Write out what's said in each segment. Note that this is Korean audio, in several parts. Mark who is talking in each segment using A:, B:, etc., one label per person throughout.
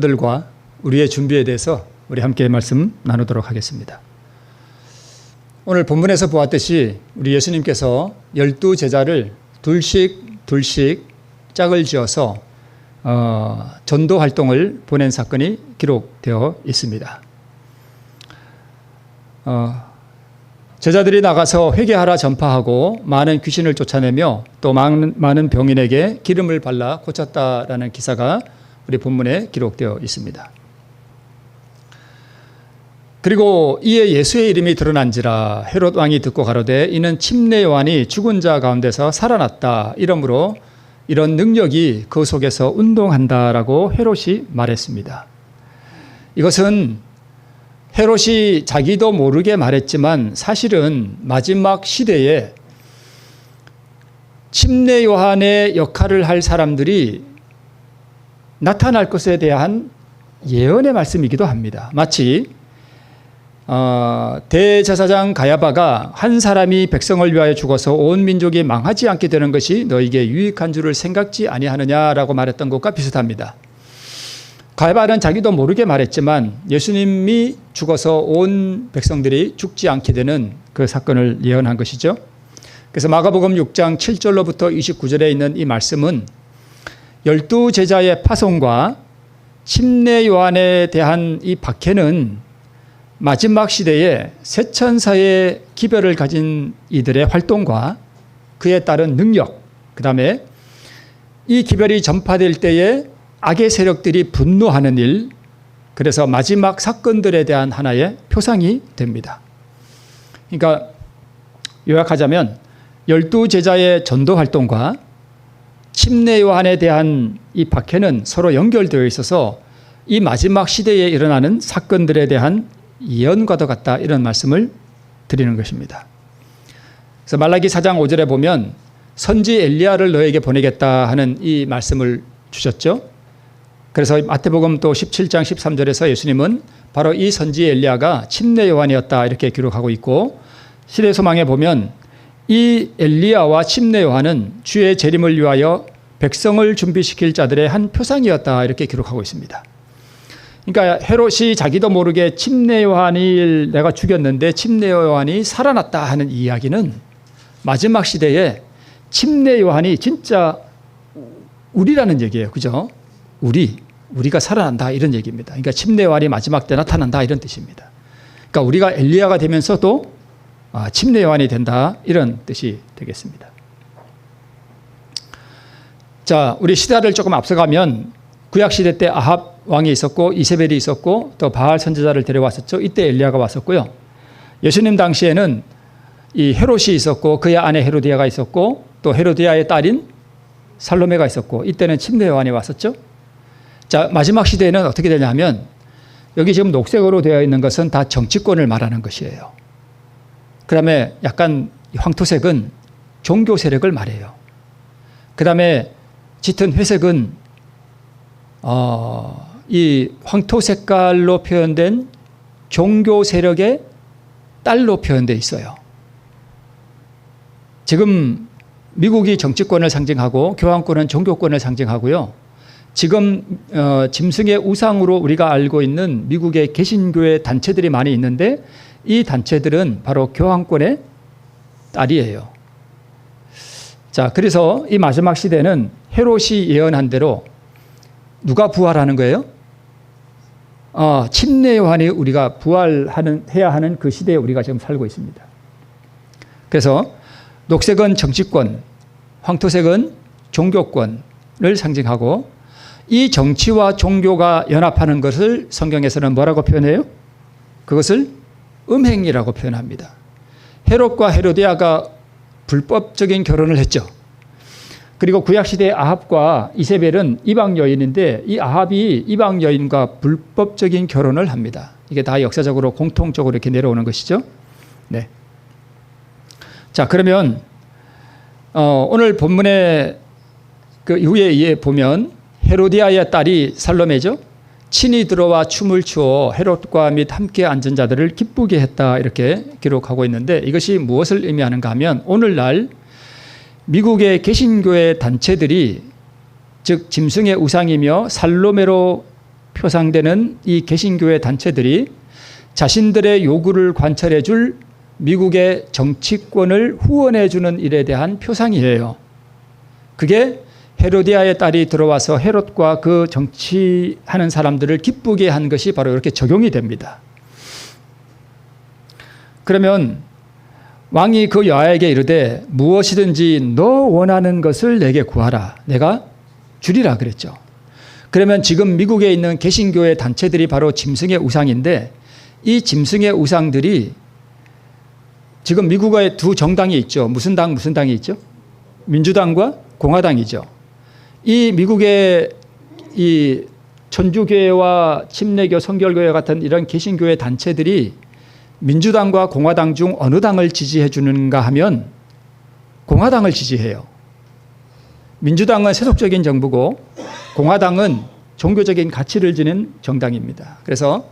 A: 들과 우리의 준비에 대해서 우리 함께 말씀 나누도록 하겠습니다. 오늘 본문에서 보았듯이 우리 예수님께서 12제자를 둘씩 짝을 지어서 전도 활동을 보낸 사건이 기록되어 있습니다. 제자들이 나가서 회개하라 전파하고 많은 귀신을 쫓아내며 또 많은 병인에게 기름을 발라 고쳤다라는 기사가 우리 본문에 기록되어 있습니다. 그리고 이에 예수의 이름이 드러난지라 헤롯 왕이 듣고 가로되 이는 침례 요한이 죽은 자 가운데서 살아났다. 이러므로 이런 능력이 그 속에서 운동한다라고 헤롯이 말했습니다. 이것은 헤롯이 자기도 모르게 말했지만 사실은 마지막 시대에 침례 요한의 역할을 할 사람들이 나타날 것에 대한 예언의 말씀이기도 합니다. 마치 대제사장 가야바가 한 사람이 백성을 위하여 죽어서 온 민족이 망하지 않게 되는 것이 너에게 유익한 줄을 생각지 아니하느냐라고 말했던 것과 비슷합니다. 가야바는 자기도 모르게 말했지만 예수님이 죽어서 온 백성들이 죽지 않게 되는 그 사건을 예언한 것이죠. 그래서 마가복음 6장 7절로부터 29절에 있는 이 말씀은 12제자의 파송과 침례 요한에 대한 이 박해는 마지막 시대에 새 천사의 기별을 가진 이들의 활동과 그에 따른 능력, 그 다음에 이 기별이 전파될 때에 악의 세력들이 분노하는 일, 그래서 마지막 사건들에 대한 하나의 표상이 됩니다. 그러니까 요약하자면 12제자의 전도 활동과 침례 요한에 대한 이 박해는 서로 연결되어 있어서 이 마지막 시대에 일어나는 사건들에 대한 예언과도 같다, 이런 말씀을 드리는 것입니다. 그래서 말라기 4장 5절에 보면 선지 엘리야를 너에게 보내겠다 하는 이 말씀을 주셨죠. 그래서 마태복음 또 17장 13절에서 예수님은 바로 이 선지 엘리야가 침례 요한이었다 이렇게 기록하고 있고, 시대소망에 보면 이 엘리야와 침례 요한은 주의 재림을 위하여 백성을 준비시킬 자들의 한 표상이었다 이렇게 기록하고 있습니다. 그러니까 헤롯이 자기도 모르게 침례 요한을 내가 죽였는데 침례 요한이 살아났다 하는 이야기는 마지막 시대에 침례 요한이 진짜 우리라는 얘기예요. 그죠? 우리가 살아난다 이런 얘기입니다. 그러니까 침례 요한이 마지막 때 나타난다 이런 뜻입니다. 그러니까 우리가 엘리야가 되면서도 침례 요한이 된다 이런 뜻이 되겠습니다. 자, 우리 시대를 조금 앞서가면 구약시대 때 아합 왕이 있었고 이세벨이 있었고 또 바알 선지자를 데려왔었죠. 이때 엘리야가 왔었고요. 예수님 당시에는 이 헤롯이 있었고 그의 아내 헤로디아가 있었고 또 헤로디아의 딸인 살로메가 있었고 이때는 침례 요한이 왔었죠. 자, 마지막 시대에는 어떻게 되냐면 여기 지금 녹색으로 되어 있는 것은 다 정치권을 말하는 것이에요. 그 다음에 약간 황토색은 종교 세력을 말해요. 그 다음에 짙은 회색은 이 황토 색깔로 표현된 종교 세력의 딸로 표현되어 있어요. 지금 미국이 정치권을 상징하고 교황권은 종교권을 상징하고요. 지금 짐승의 우상으로 우리가 알고 있는 미국의 개신교의 단체들이 많이 있는데 이 단체들은 바로 교황권의 딸이에요. 자, 그래서 이 마지막 시대는 헤롯이 예언한 대로 누가 부활하는 거예요? 침례 요한이 우리가 부활해야 하는 그 시대에 우리가 지금 살고 있습니다. 그래서 녹색은 정치권, 황토색은 종교권을 상징하고 이 정치와 종교가 연합하는 것을 성경에서는 뭐라고 표현해요? 그것을 음행이라고 표현합니다. 헤롯과 헤로디아가 불법적인 결혼을 했죠. 그리고 구약시대의 아합과 이세벨은 이방 여인인데 이 아합이 이방 여인과 불법적인 결혼을 합니다. 이게 다 역사적으로 공통적으로 이렇게 내려오는 것이죠. 네. 자, 그러면 오늘 본문의 그 이후에 보면 헤로디아의 딸이 살로메죠. 친히 들어와 춤을 추어 헤롯과 및 함께 앉은 자들을 기쁘게 했다 이렇게 기록하고 있는데 이것이 무엇을 의미하는가 하면 오늘날 미국의 개신교의 단체들이 즉 짐승의 우상이며 살로메로 표상되는 이 개신교회 단체들이 자신들의 요구를 관철해 줄 미국의 정치권을 후원해 주는 일에 대한 표상이에요. 그게 헤로디아의 딸이 들어와서 헤롯과 그 정치하는 사람들을 기쁘게 한 것이 바로 이렇게 적용이 됩니다. 그러면 왕이 그 여아에게 이르되 무엇이든지 너 원하는 것을 내게 구하라. 내가 주리라 그랬죠. 그러면 지금 미국에 있는 개신교회 단체들이 바로 짐승의 우상인데 이 짐승의 우상들이 지금 미국에 두 정당이 있죠. 무슨 당이 있죠? 민주당과 공화당이죠. 이 미국의 이 천주교회와 침례교, 성결교회 같은 이런 개신교회 단체들이 민주당과 공화당 중 어느 당을 지지해 주는가 하면 공화당을 지지해요. 민주당은 세속적인 정부고 공화당은 종교적인 가치를 지닌 정당입니다. 그래서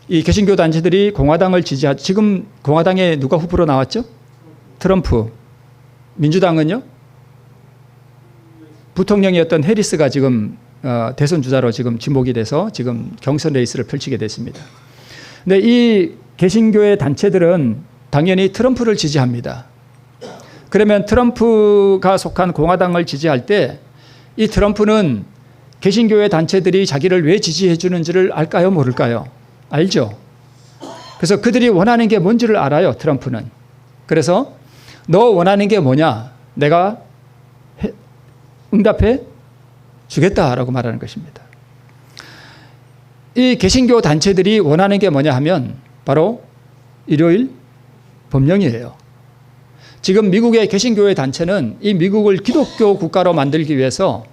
A: 이 개신교 단체들이 공화당을 지지하죠. 지금 공화당에 누가 후보로 나왔죠? 트럼프. 민주당은요? 부통령이었던 해리스가 지금 대선 주자로 지금 지목이 돼서 지금 경선 레이스를 펼치게 됐습니다. 근데 이 개신교의 단체들은 당연히 트럼프를 지지합니다. 그러면 트럼프가 속한 공화당을 지지할 때 이 트럼프는 개신교의 단체들이 자기를 왜 지지해 주는지를 알까요? 모를까요? 알죠. 그래서 그들이 원하는 게 뭔지를 알아요. 트럼프는. 그래서 너 원하는 게 뭐냐? 내가 응답해 주겠다라고 말하는 것입니다. 이 개신교 단체들이 원하는 게 뭐냐 하면 바로 일요일 법령이에요. 지금 미국의 개신교회 단체는 이 미국을 기독교 국가로 만들기 위해서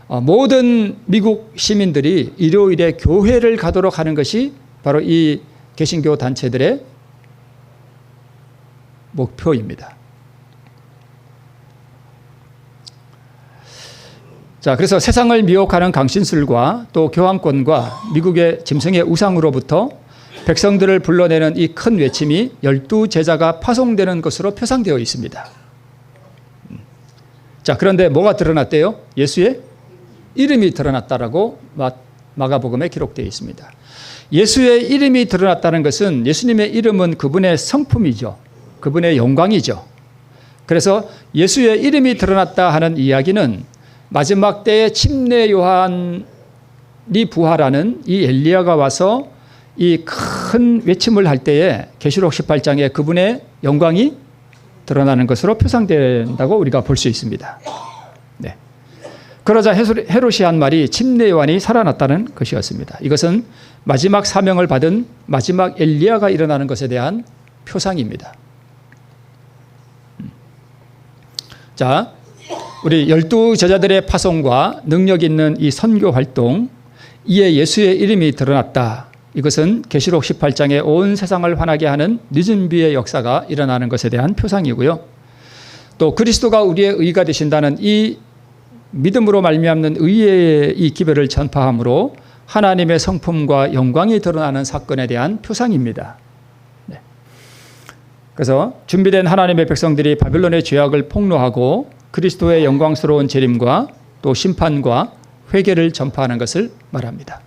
A: 모든 미국 시민들이 일요일에 교회를 가도록 하는 것이 바로 이 개신교 단체들의 목표입니다. 자, 그래서 세상을 미혹하는 강신술과 또 교황권과 미국의 짐승의 우상으로부터 백성들을 불러내는 이 큰 외침이 12제자가 파송되는 것으로 표상되어 있습니다. 자, 그런데 뭐가 드러났대요? 예수의 이름이 드러났다라고 마가복음에 기록되어 있습니다. 예수의 이름이 드러났다는 것은 예수님의 이름은 그분의 성품이죠. 그분의 영광이죠. 그래서 예수의 이름이 드러났다 하는 이야기는 마지막 때에 침례 요한이 부활하는 이 엘리야가 와서 이 큰 외침을 할 때에 계시록 18장에 그분의 영광이 드러나는 것으로 표상된다고 우리가 볼 수 있습니다. 네. 그러자 헤롯이 한 말이 침례 요한이 살아났다는 것이었습니다. 이것은 마지막 사명을 받은 마지막 엘리야가 일어나는 것에 대한 표상입니다. 자, 우리 12제자들의 파송과 능력 있는 이 선교 활동, 이에 예수의 이름이 드러났다. 이것은 계시록 18장에 온 세상을 환하게 하는 늦은 비의 역사가 일어나는 것에 대한 표상이고요. 또 그리스도가 우리의 의가 되신다는 이 믿음으로 말미암는 의의 이 기별을 전파함으로 하나님의 성품과 영광이 드러나는 사건에 대한 표상입니다. 네. 그래서 준비된 하나님의 백성들이 바빌론의 죄악을 폭로하고 그리스도의 영광스러운 재림과 또 심판과 회개를 전파하는 것을 말합니다.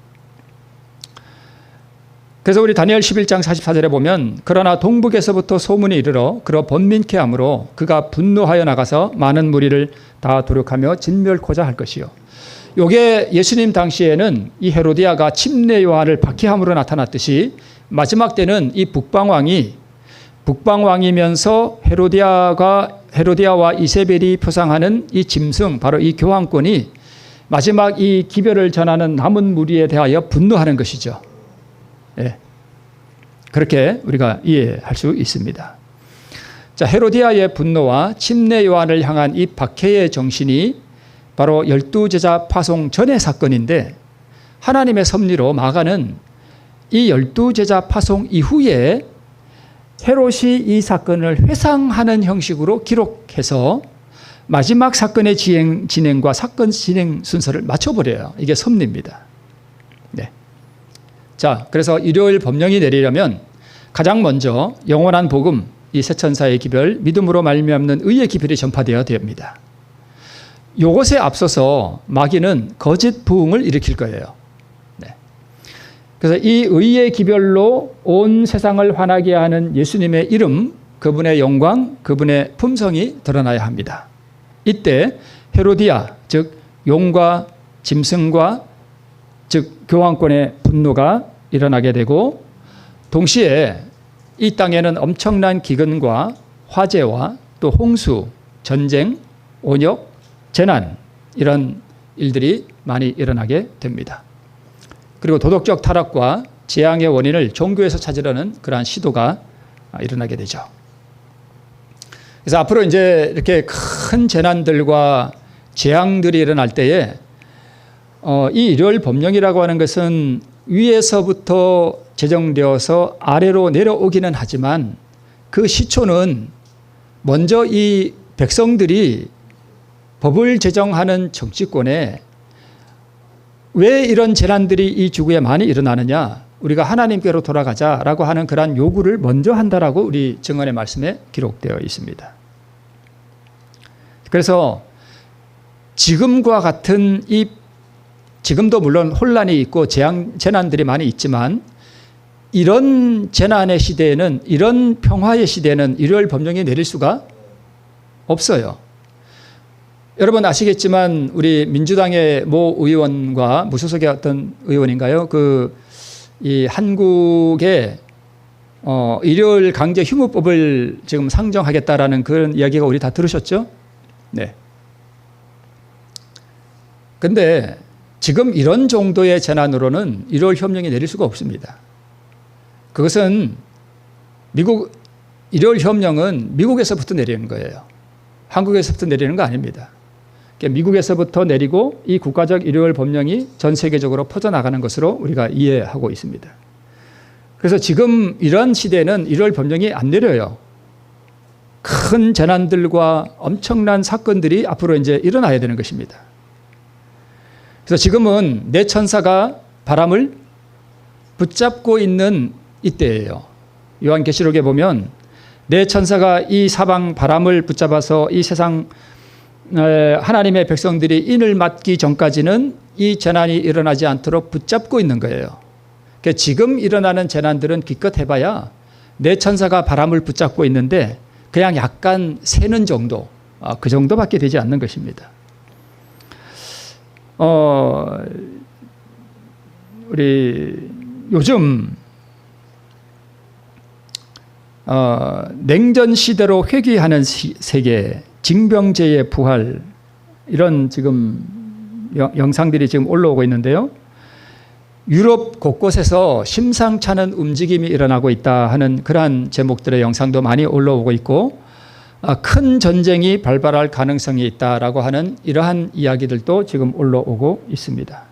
A: 그래서 우리 다니엘 11장 44절에 보면 그러나 동북에서부터 소문이 이르러 그러 번민케 하므로 그가 분노하여 나가서 많은 무리를 다 도륙하며 진멸코자 할 것이요. 요게 예수님 당시에는 이 헤로디아가 침례 요한을 박해함으로 나타났듯이 마지막 때는 이 북방왕이면서 헤로디아와 이세벨이 표상하는 이 짐승, 바로 이 교황권이 마지막 이 기별을 전하는 남은 무리에 대하여 분노하는 것이죠. 예. 그렇게 우리가 이해할 수 있습니다. 자, 헤로디아의 분노와 침례 요한을 향한 이 박해의 정신이 바로 12제자 파송 전의 사건인데 하나님의 섭리로 마가는 이 12제자 파송 이후에 헤롯이 이 사건을 회상하는 형식으로 기록해서 마지막 사건의 진행과 사건 진행 순서를 맞춰버려요. 이게 섭리입니다. 네. 자, 그래서 일요일 법령이 내리려면 가장 먼저 영원한 복음, 이 세천사의 기별, 믿음으로 말미암는 의의 기별이 전파되어야 됩니다. 이것에 앞서서 마귀는 거짓 부흥을 일으킬 거예요. 네. 그래서 이 의의 기별로 온 세상을 환하게 하는 예수님의 이름, 그분의 영광, 그분의 품성이 드러나야 합니다. 이때 헤로디아, 즉 용과 짐승과 즉 교황권의 분노가 일어나게 되고, 동시에 이 땅에는 엄청난 기근과 화재와 또 홍수, 전쟁, 온역, 재난, 이런 일들이 많이 일어나게 됩니다. 그리고 도덕적 타락과 재앙의 원인을 종교에서 찾으려는 그러한 시도가 일어나게 되죠. 그래서 앞으로 이제 이렇게 큰 재난들과 재앙들이 일어날 때에 이 일요일 법령이라고 하는 것은 위에서부터 제정되어서 아래로 내려오기는 하지만 그 시초는 먼저 이 백성들이 법을 제정하는 정치권에 왜 이런 재난들이 이 지구에 많이 일어나느냐, 우리가 하나님께로 돌아가자라고 하는 그러한 요구를 먼저 한다라고 우리 증언의 말씀에 기록되어 있습니다. 그래서 지금과 같은 지금도 물론 혼란이 있고 재난들이 많이 있지만, 이런 재난의 시대에는, 이런 평화의 시대에는 일요일 법령이 내릴 수가 없어요. 여러분 아시겠지만 우리 민주당의 모 의원과 무소속의 어떤 의원인가요? 이 한국의 일요일 강제 휴무법을 지금 상정하겠다라는 그런 이야기가 우리 다 들으셨죠? 네. 근데 지금 이런 정도의 재난으로는 일요일 협령이 내릴 수가 없습니다. 그것은 일요일 협령은 미국에서부터 내리는 거예요. 한국에서부터 내리는 거 아닙니다. 미국에서부터 내리고 이 국가적 일요일 법령이 전 세계적으로 퍼져나가는 것으로 우리가 이해하고 있습니다. 그래서 지금 이런 시대에는 일요일 법령이 안 내려요. 큰 재난들과 엄청난 사건들이 앞으로 이제 일어나야 되는 것입니다. 그래서 지금은 내 천사가 바람을 붙잡고 있는 이때예요. 요한계시록에 보면 내 천사가 이 사방 바람을 붙잡아서 이 세상 하나님의 백성들이 인을 맞기 전까지는 이 재난이 일어나지 않도록 붙잡고 있는 거예요. 그러니까 지금 일어나는 재난들은 기껏 해봐야 내 천사가 바람을 붙잡고 있는데 그냥 약간 새는 정도, 그 정도밖에 되지 않는 것입니다. 우리 요즘 냉전 시대로 회귀하는 세계, 징병제의 부활, 이런 지금 영상들이 지금 올라오고 있는데요. 유럽 곳곳에서 심상찮은 움직임이 일어나고 있다 하는 그러한 제목들의 영상도 많이 올라오고 있고, 큰 전쟁이 발발할 가능성이 있다라고 하는 이러한 이야기들도 지금 올라오고 있습니다.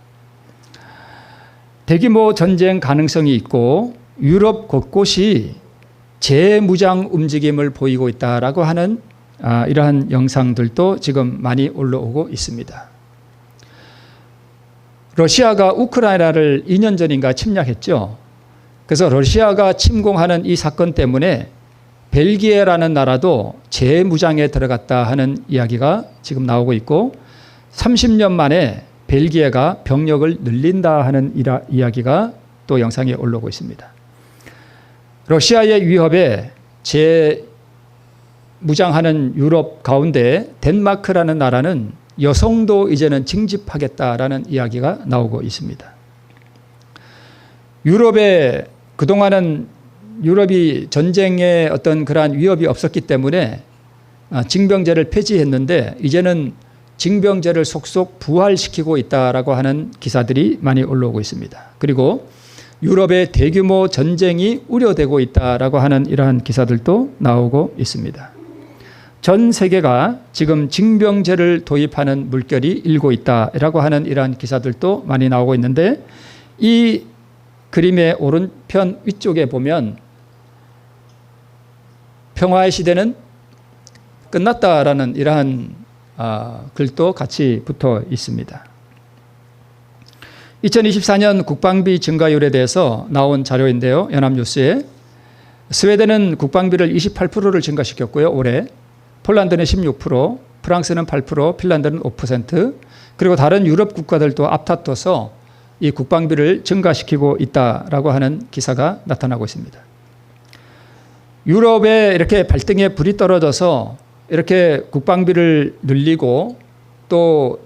A: 대규모 전쟁 가능성이 있고 유럽 곳곳이 재무장 움직임을 보이고 있다라고 하는 이러한 영상들도 지금 많이 올라오고 있습니다. 러시아가 우크라이나를 2년 전인가 침략했죠. 그래서 러시아가 침공하는 이 사건 때문에 벨기에라는 나라도 재무장에 들어갔다 하는 이야기가 지금 나오고 있고, 30년 만에 벨기에가 병력을 늘린다 하는 이야기가 또 영상에 올라오고 있습니다. 러시아의 위협에 재무장하는 유럽 가운데 덴마크라는 나라는 여성도 이제는 징집하겠다라는 이야기가 나오고 있습니다. 유럽에 그동안은 유럽이 전쟁에 어떤 그러한 위협이 없었기 때문에 징병제를 폐지했는데 이제는 징병제를 속속 부활시키고 있다라고 하는 기사들이 많이 올라오고 있습니다. 그리고 유럽의 대규모 전쟁이 우려되고 있다라고 하는 이러한 기사들도 나오고 있습니다. 전 세계가 지금 징병제를 도입하는 물결이 일고 있다라고 하는 이러한 기사들도 많이 나오고 있는데, 이 그림의 오른편 위쪽에 보면 평화의 시대는 끝났다라는 이러한 글도 같이 붙어 있습니다. 2024년 국방비 증가율에 대해서 나온 자료인데요. 연합뉴스에 스웨덴은 국방비를 28%를 증가시켰고요. 올해 폴란드는 16%, 프랑스는 8%, 핀란드는 5%, 그리고 다른 유럽 국가들도 앞다퉈서 이 국방비를 증가시키고 있다라고 하는 기사가 나타나고 있습니다. 유럽에 이렇게 발등에 불이 떨어져서 이렇게 국방비를 늘리고 또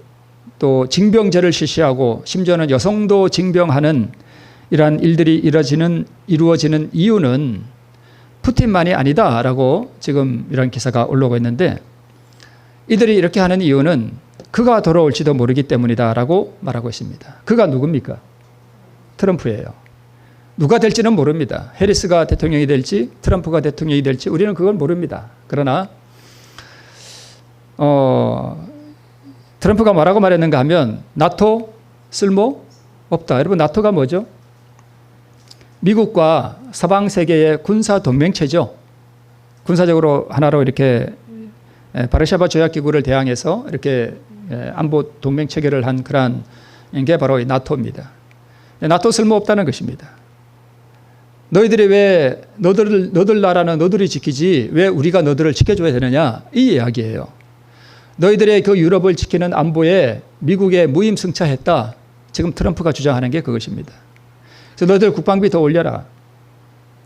A: 징병제를 실시하고 심지어는 여성도 징병하는 이러한 일들이 이루어지는 이유는 푸틴만이 아니다라고 지금 이런 기사가 올라오고 있는데, 이들이 이렇게 하는 이유는 그가 돌아올지도 모르기 때문이다라고 말하고 있습니다. 그가 누굽니까? 트럼프예요. 누가 될지는 모릅니다. 해리스가 대통령이 될지 트럼프가 대통령이 될지 우리는 그걸 모릅니다. 그러나 트럼프가 뭐라고 말했는가 하면 나토 쓸모 없다. 여러분, 나토가 뭐죠? 미국과 서방 세계의 군사 동맹체죠. 군사적으로 하나로 이렇게 바르샤바 조약기구를 대항해서 이렇게 안보 동맹 체계를 한 그러한 게 바로 나토입니다. 나토 쓸모없다는 것입니다. 너희들이 왜 너들 나라는 너들이 지키지 왜 우리가 너들을 지켜줘야 되느냐, 이 이야기예요. 너희들의 그 유럽을 지키는 안보에 미국에 무임승차했다. 지금 트럼프가 주장하는 게 그것입니다. 그래서 너희들 국방비 더 올려라.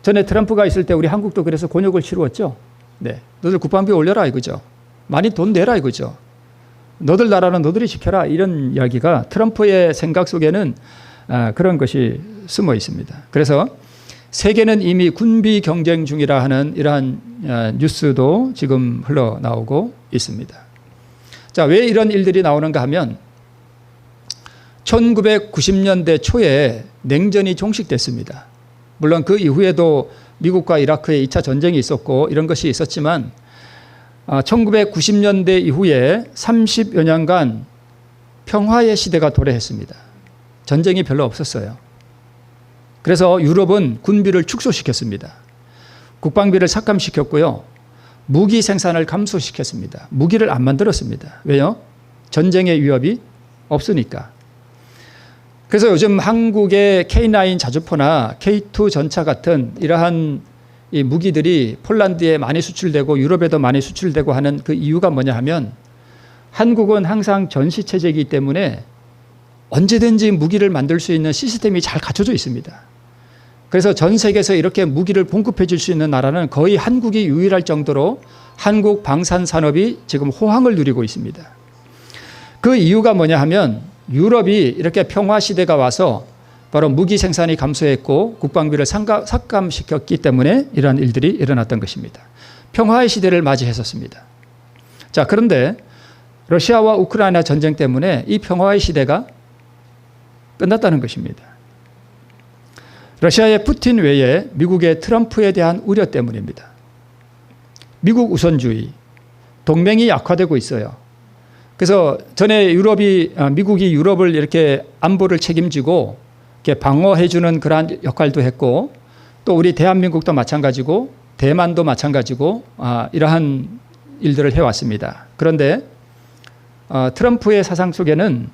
A: 전에 트럼프가 있을 때 우리 한국도 그래서 곤욕을 치루었죠. 네, 너희들 국방비 올려라 이거죠. 많이 돈 내라 이거죠. 너들 나라는 너들이 지켜라, 이런 이야기가 트럼프의 생각 속에는 그런 것이 숨어 있습니다. 그래서 세계는 이미 군비 경쟁 중이라 하는 이러한 뉴스도 지금 흘러나오고 있습니다. 자, 왜 이런 일들이 나오는가 하면 1990년대 초에 냉전이 종식됐습니다. 물론 그 이후에도 미국과 이라크의 2차 전쟁이 있었고 이런 것이 있었지만 1990년대 이후에 30여 년간 평화의 시대가 도래했습니다. 전쟁이 별로 없었어요. 그래서 유럽은 군비를 축소시켰습니다. 국방비를 삭감시켰고요. 무기 생산을 감소시켰습니다. 무기를 안 만들었습니다. 왜요? 전쟁의 위협이 없으니까. 그래서 요즘 한국의 K9 자주포나 K2 전차 같은 이러한 이 무기들이 폴란드에 많이 수출되고 유럽에도 많이 수출되고 하는 그 이유가 뭐냐 하면, 한국은 항상 전시체제이기 때문에 언제든지 무기를 만들 수 있는 시스템이 잘 갖춰져 있습니다. 그래서 전 세계에서 이렇게 무기를 공급해 줄 수 있는 나라는 거의 한국이 유일할 정도로 한국 방산 산업이 지금 호황을 누리고 있습니다. 그 이유가 뭐냐 하면, 유럽이 이렇게 평화 시대가 와서 바로 무기 생산이 감소했고 국방비를 삭감시켰기 때문에 이러한 일들이 일어났던 것입니다. 평화의 시대를 맞이했었습니다. 자, 그런데 러시아와 우크라이나 전쟁 때문에 이 평화의 시대가 끝났다는 것입니다. 러시아의 푸틴 외에 미국의 트럼프에 대한 우려 때문입니다. 미국 우선주의, 동맹이 약화되고 있어요. 그래서 전에 미국이 유럽을 이렇게 안보를 책임지고 이렇게 방어해주는 그러한 역할도 했고, 또 우리 대한민국도 마찬가지고 대만도 마찬가지고 이러한 일들을 해왔습니다. 그런데 트럼프의 사상 속에는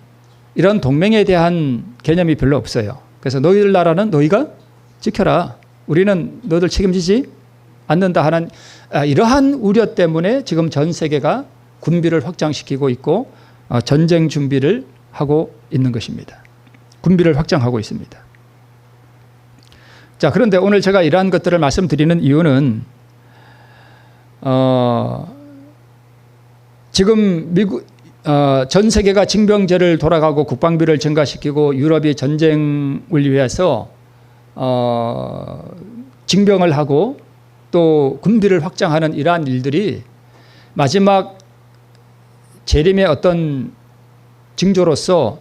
A: 이런 동맹에 대한 개념이 별로 없어요. 그래서 너희들 나라는 너희가 지켜라. 우리는 너희들 책임지지 않는다 하는 이러한 우려 때문에 지금 전 세계가 군비를 확장시키고 있고 전쟁 준비를 하고 있는 것입니다. 군비를 확장하고 있습니다. 자, 그런데 오늘 제가 이러한 것들을 말씀드리는 이유는 지금 전 세계가 징병제를 돌아가고 국방비를 증가시키고 유럽이 전쟁을 위해서 징병을 하고 또 군비를 확장하는 이러한 일들이 마지막 재림의 어떤 징조로서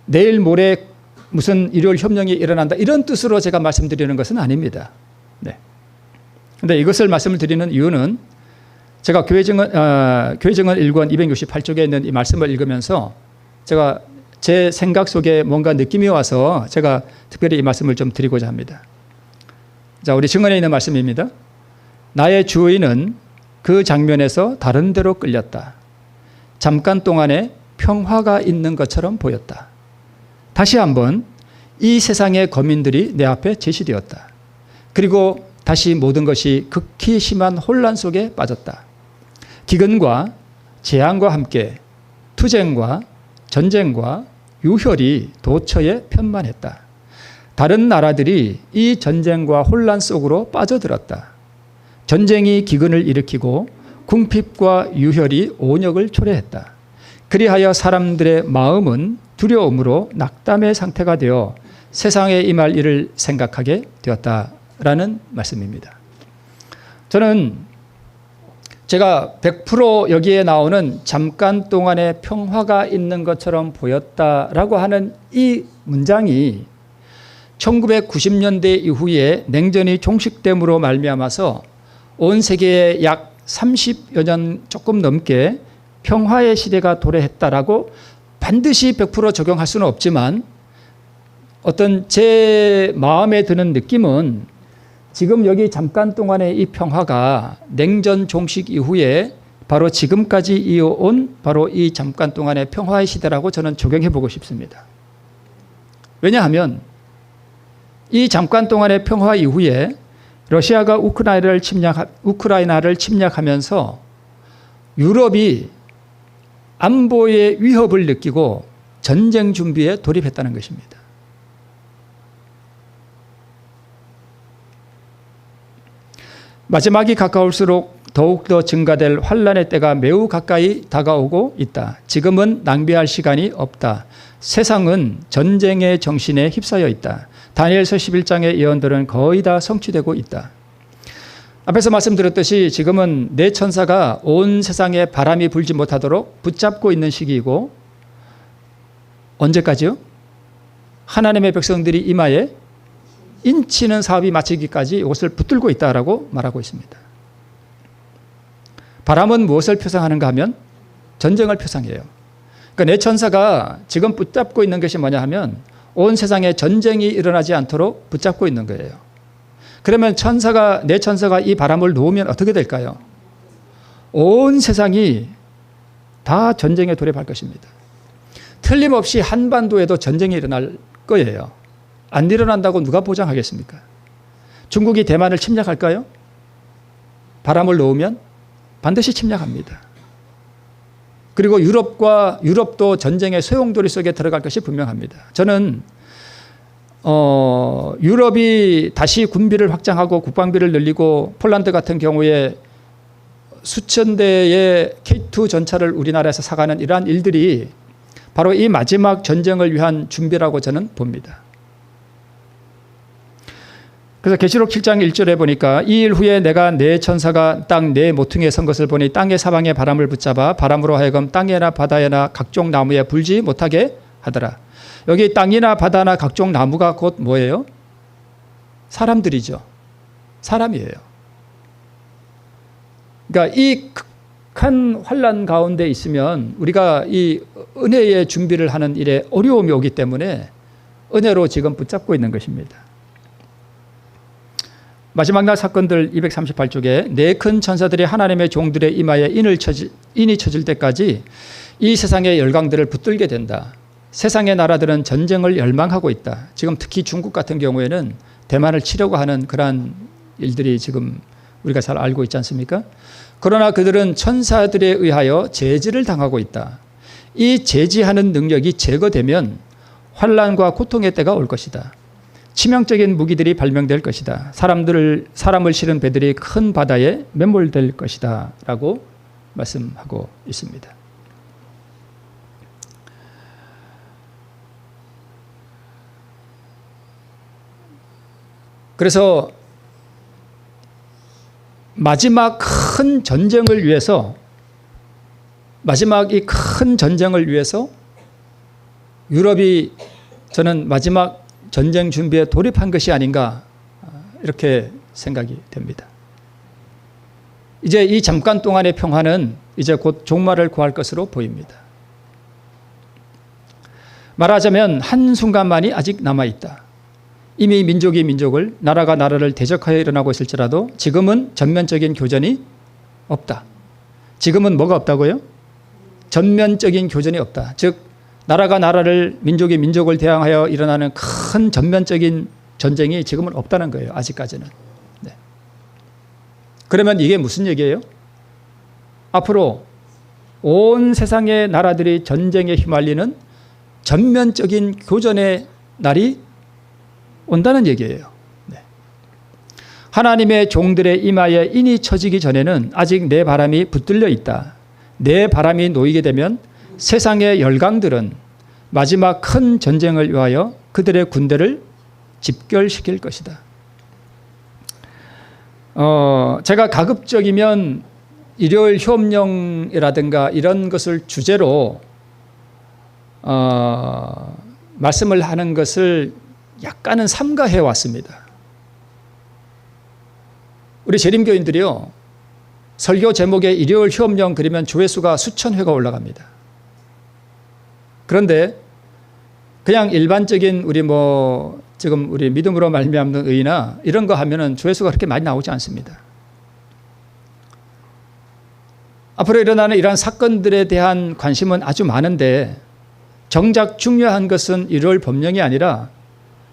A: 내일 모레 무슨 일요일 협령이 일어난다 이런 뜻으로 제가 말씀드리는 것은 아닙니다. 네. 그런데 이것을 말씀을 드리는 이유는 제가 교회증언 1권 268쪽에 있는 이 말씀을 읽으면서 제가 제 생각 속에 뭔가 느낌이 와서 제가 특별히 이 말씀을 좀 드리고자 합니다. 자, 우리 증언에 있는 말씀입니다. 나의 주의는 그 장면에서 다른 데로 끌렸다. 잠깐 동안에 평화가 있는 것처럼 보였다. 다시 한번 이 세상의 거민들이 내 앞에 제시되었다. 그리고 다시 모든 것이 극히 심한 혼란 속에 빠졌다. 기근과 재앙과 함께 투쟁과 전쟁과 유혈이 도처에 편만했다. 다른 나라들이 이 전쟁과 혼란 속으로 빠져들었다. 전쟁이 기근을 일으키고 궁핍과 유혈이 온역을 초래했다. 그리하여 사람들의 마음은 두려움으로 낙담의 상태가 되어 세상에 임할 일을 생각하게 되었다라는 말씀입니다. 저는 제가 100% 여기에 나오는 잠깐 동안의 평화가 있는 것처럼 보였다라고 하는 이 문장이 1990년대 이후에 냉전이 종식됨으로 말미암아서 온 세계에 약 30여 년 조금 넘게 평화의 시대가 도래했다라고 반드시 100% 적용할 수는 없지만 어떤 제 마음에 드는 느낌은 지금 여기 잠깐 동안의 이 평화가 냉전 종식 이후에 바로 지금까지 이어온 바로 이 잠깐 동안의 평화의 시대라고 저는 적용해 보고 싶습니다. 왜냐하면 이 잠깐 동안의 평화 이후에 러시아가 우크라이나를 침략하면서 유럽이 안보의 위협을 느끼고 전쟁 준비에 돌입했다는 것입니다. 마지막이 가까울수록 더욱더 증가될 환란의 때가 매우 가까이 다가오고 있다. 지금은 낭비할 시간이 없다. 세상은 전쟁의 정신에 휩싸여 있다. 다니엘서 11장의 예언들은 거의 다 성취되고 있다. 앞에서 말씀드렸듯이 지금은 내 천사가 온 세상에 바람이 불지 못하도록 붙잡고 있는 시기이고 언제까지요? 하나님의 백성들이 이마에 인치는 사업이 마치기까지 이것을 붙들고 있다라고 말하고 있습니다. 바람은 무엇을 표상하는가 하면 전쟁을 표상해요. 그러니까 내 천사가 지금 붙잡고 있는 것이 뭐냐 하면 온 세상에 전쟁이 일어나지 않도록 붙잡고 있는 거예요. 그러면 내 천사가 이 바람을 놓으면 어떻게 될까요? 온 세상이 다 전쟁에 돌입할 것입니다. 틀림없이 한반도에도 전쟁이 일어날 거예요. 안 일어난다고 누가 보장하겠습니까? 중국이 대만을 침략할까요? 바람을 놓으면 반드시 침략합니다. 그리고 유럽도 전쟁의 소용돌이 속에 들어갈 것이 분명합니다. 저는 유럽이 다시 군비를 확장하고 국방비를 늘리고 폴란드 같은 경우에 수천 대의 K2 전차를 우리나라에서 사가는 이러한 일들이 바로 이 마지막 전쟁을 위한 준비라고 저는 봅니다. 그래서 계시록 7장 1절에 보니까 이 일 후에 내가 내 천사가 땅 내 모퉁이에 선 것을 보니 땅의 사방에 바람을 붙잡아 바람으로 하여금 땅에나 바다에나 각종 나무에 불지 못하게 하더라. 여기 땅이나 바다나 각종 나무가 곧 뭐예요? 사람들이죠. 사람이에요. 그러니까 이 극한 환란 가운데 있으면 우리가 이 은혜의 준비를 하는 일에 어려움이 오기 때문에 은혜로 지금 붙잡고 있는 것입니다. 마지막 날 사건들 238쪽에 네 큰 천사들이 하나님의 종들의 이마에 인이 쳐질 때까지 이 세상의 열강들을 붙들게 된다. 세상의 나라들은 전쟁을 열망하고 있다. 지금 특히 중국 같은 경우에는 대만을 치려고 하는 그러한 일들이 지금 우리가 잘 알고 있지 않습니까? 그러나 그들은 천사들에 의하여 제지를 당하고 있다. 이 제지하는 능력이 제거되면 환난과 고통의 때가 올 것이다. 치명적인 무기들이 발명될 것이다. 사람을 실은 배들이 큰 바다에 매몰될 것이다. 라고 말씀하고 있습니다. 그래서 마지막 큰 전쟁을 위해서 유럽이 저는 마지막 전쟁 준비에 돌입한 것이 아닌가 이렇게 생각이 됩니다. 이제 이 잠깐 동안의 평화는 이제 곧 종말을 구할 것으로 보입니다. 말하자면 한순간만이 아직 남아있다. 이미 민족이 민족을, 나라가 나라를 대적하여 일어나고 있을지라도 지금은 전면적인 교전이 없다. 지금은 뭐가 없다고요? 전면적인 교전이 없다. 즉 나라가 나라를, 민족이 민족을 대항하여 일어나는 큰 전면적인 전쟁이 지금은 없다는 거예요. 아직까지는. 네. 그러면 이게 무슨 얘기예요? 앞으로 온 세상의 나라들이 전쟁에 휘말리는 전면적인 교전의 날이 온다는 얘기예요. 네. 하나님의 종들의 이마에 인이 쳐지기 전에는 아직 내 바람이 붙들려 있다. 내 바람이 놓이게 되면 세상의 열강들은 마지막 큰 전쟁을 위하여 그들의 군대를 집결시킬 것이다. 제가 가급적이면 일요일 효험령이라든가 이런 것을 주제로 말씀을 하는 것을 약간은 삼가해 왔습니다. 우리 재림교인들이요, 설교 제목에 일요일 효험령 그리면 조회수가 수천 회가 올라갑니다. 그런데 그냥 일반적인 지금 우리 믿음으로 말미암는 의나 이런 거 하면은 조회수가 그렇게 많이 나오지 않습니다. 앞으로 일어나는 이러한 사건들에 대한 관심은 아주 많은데 정작 중요한 것은 일요일 법령이 아니라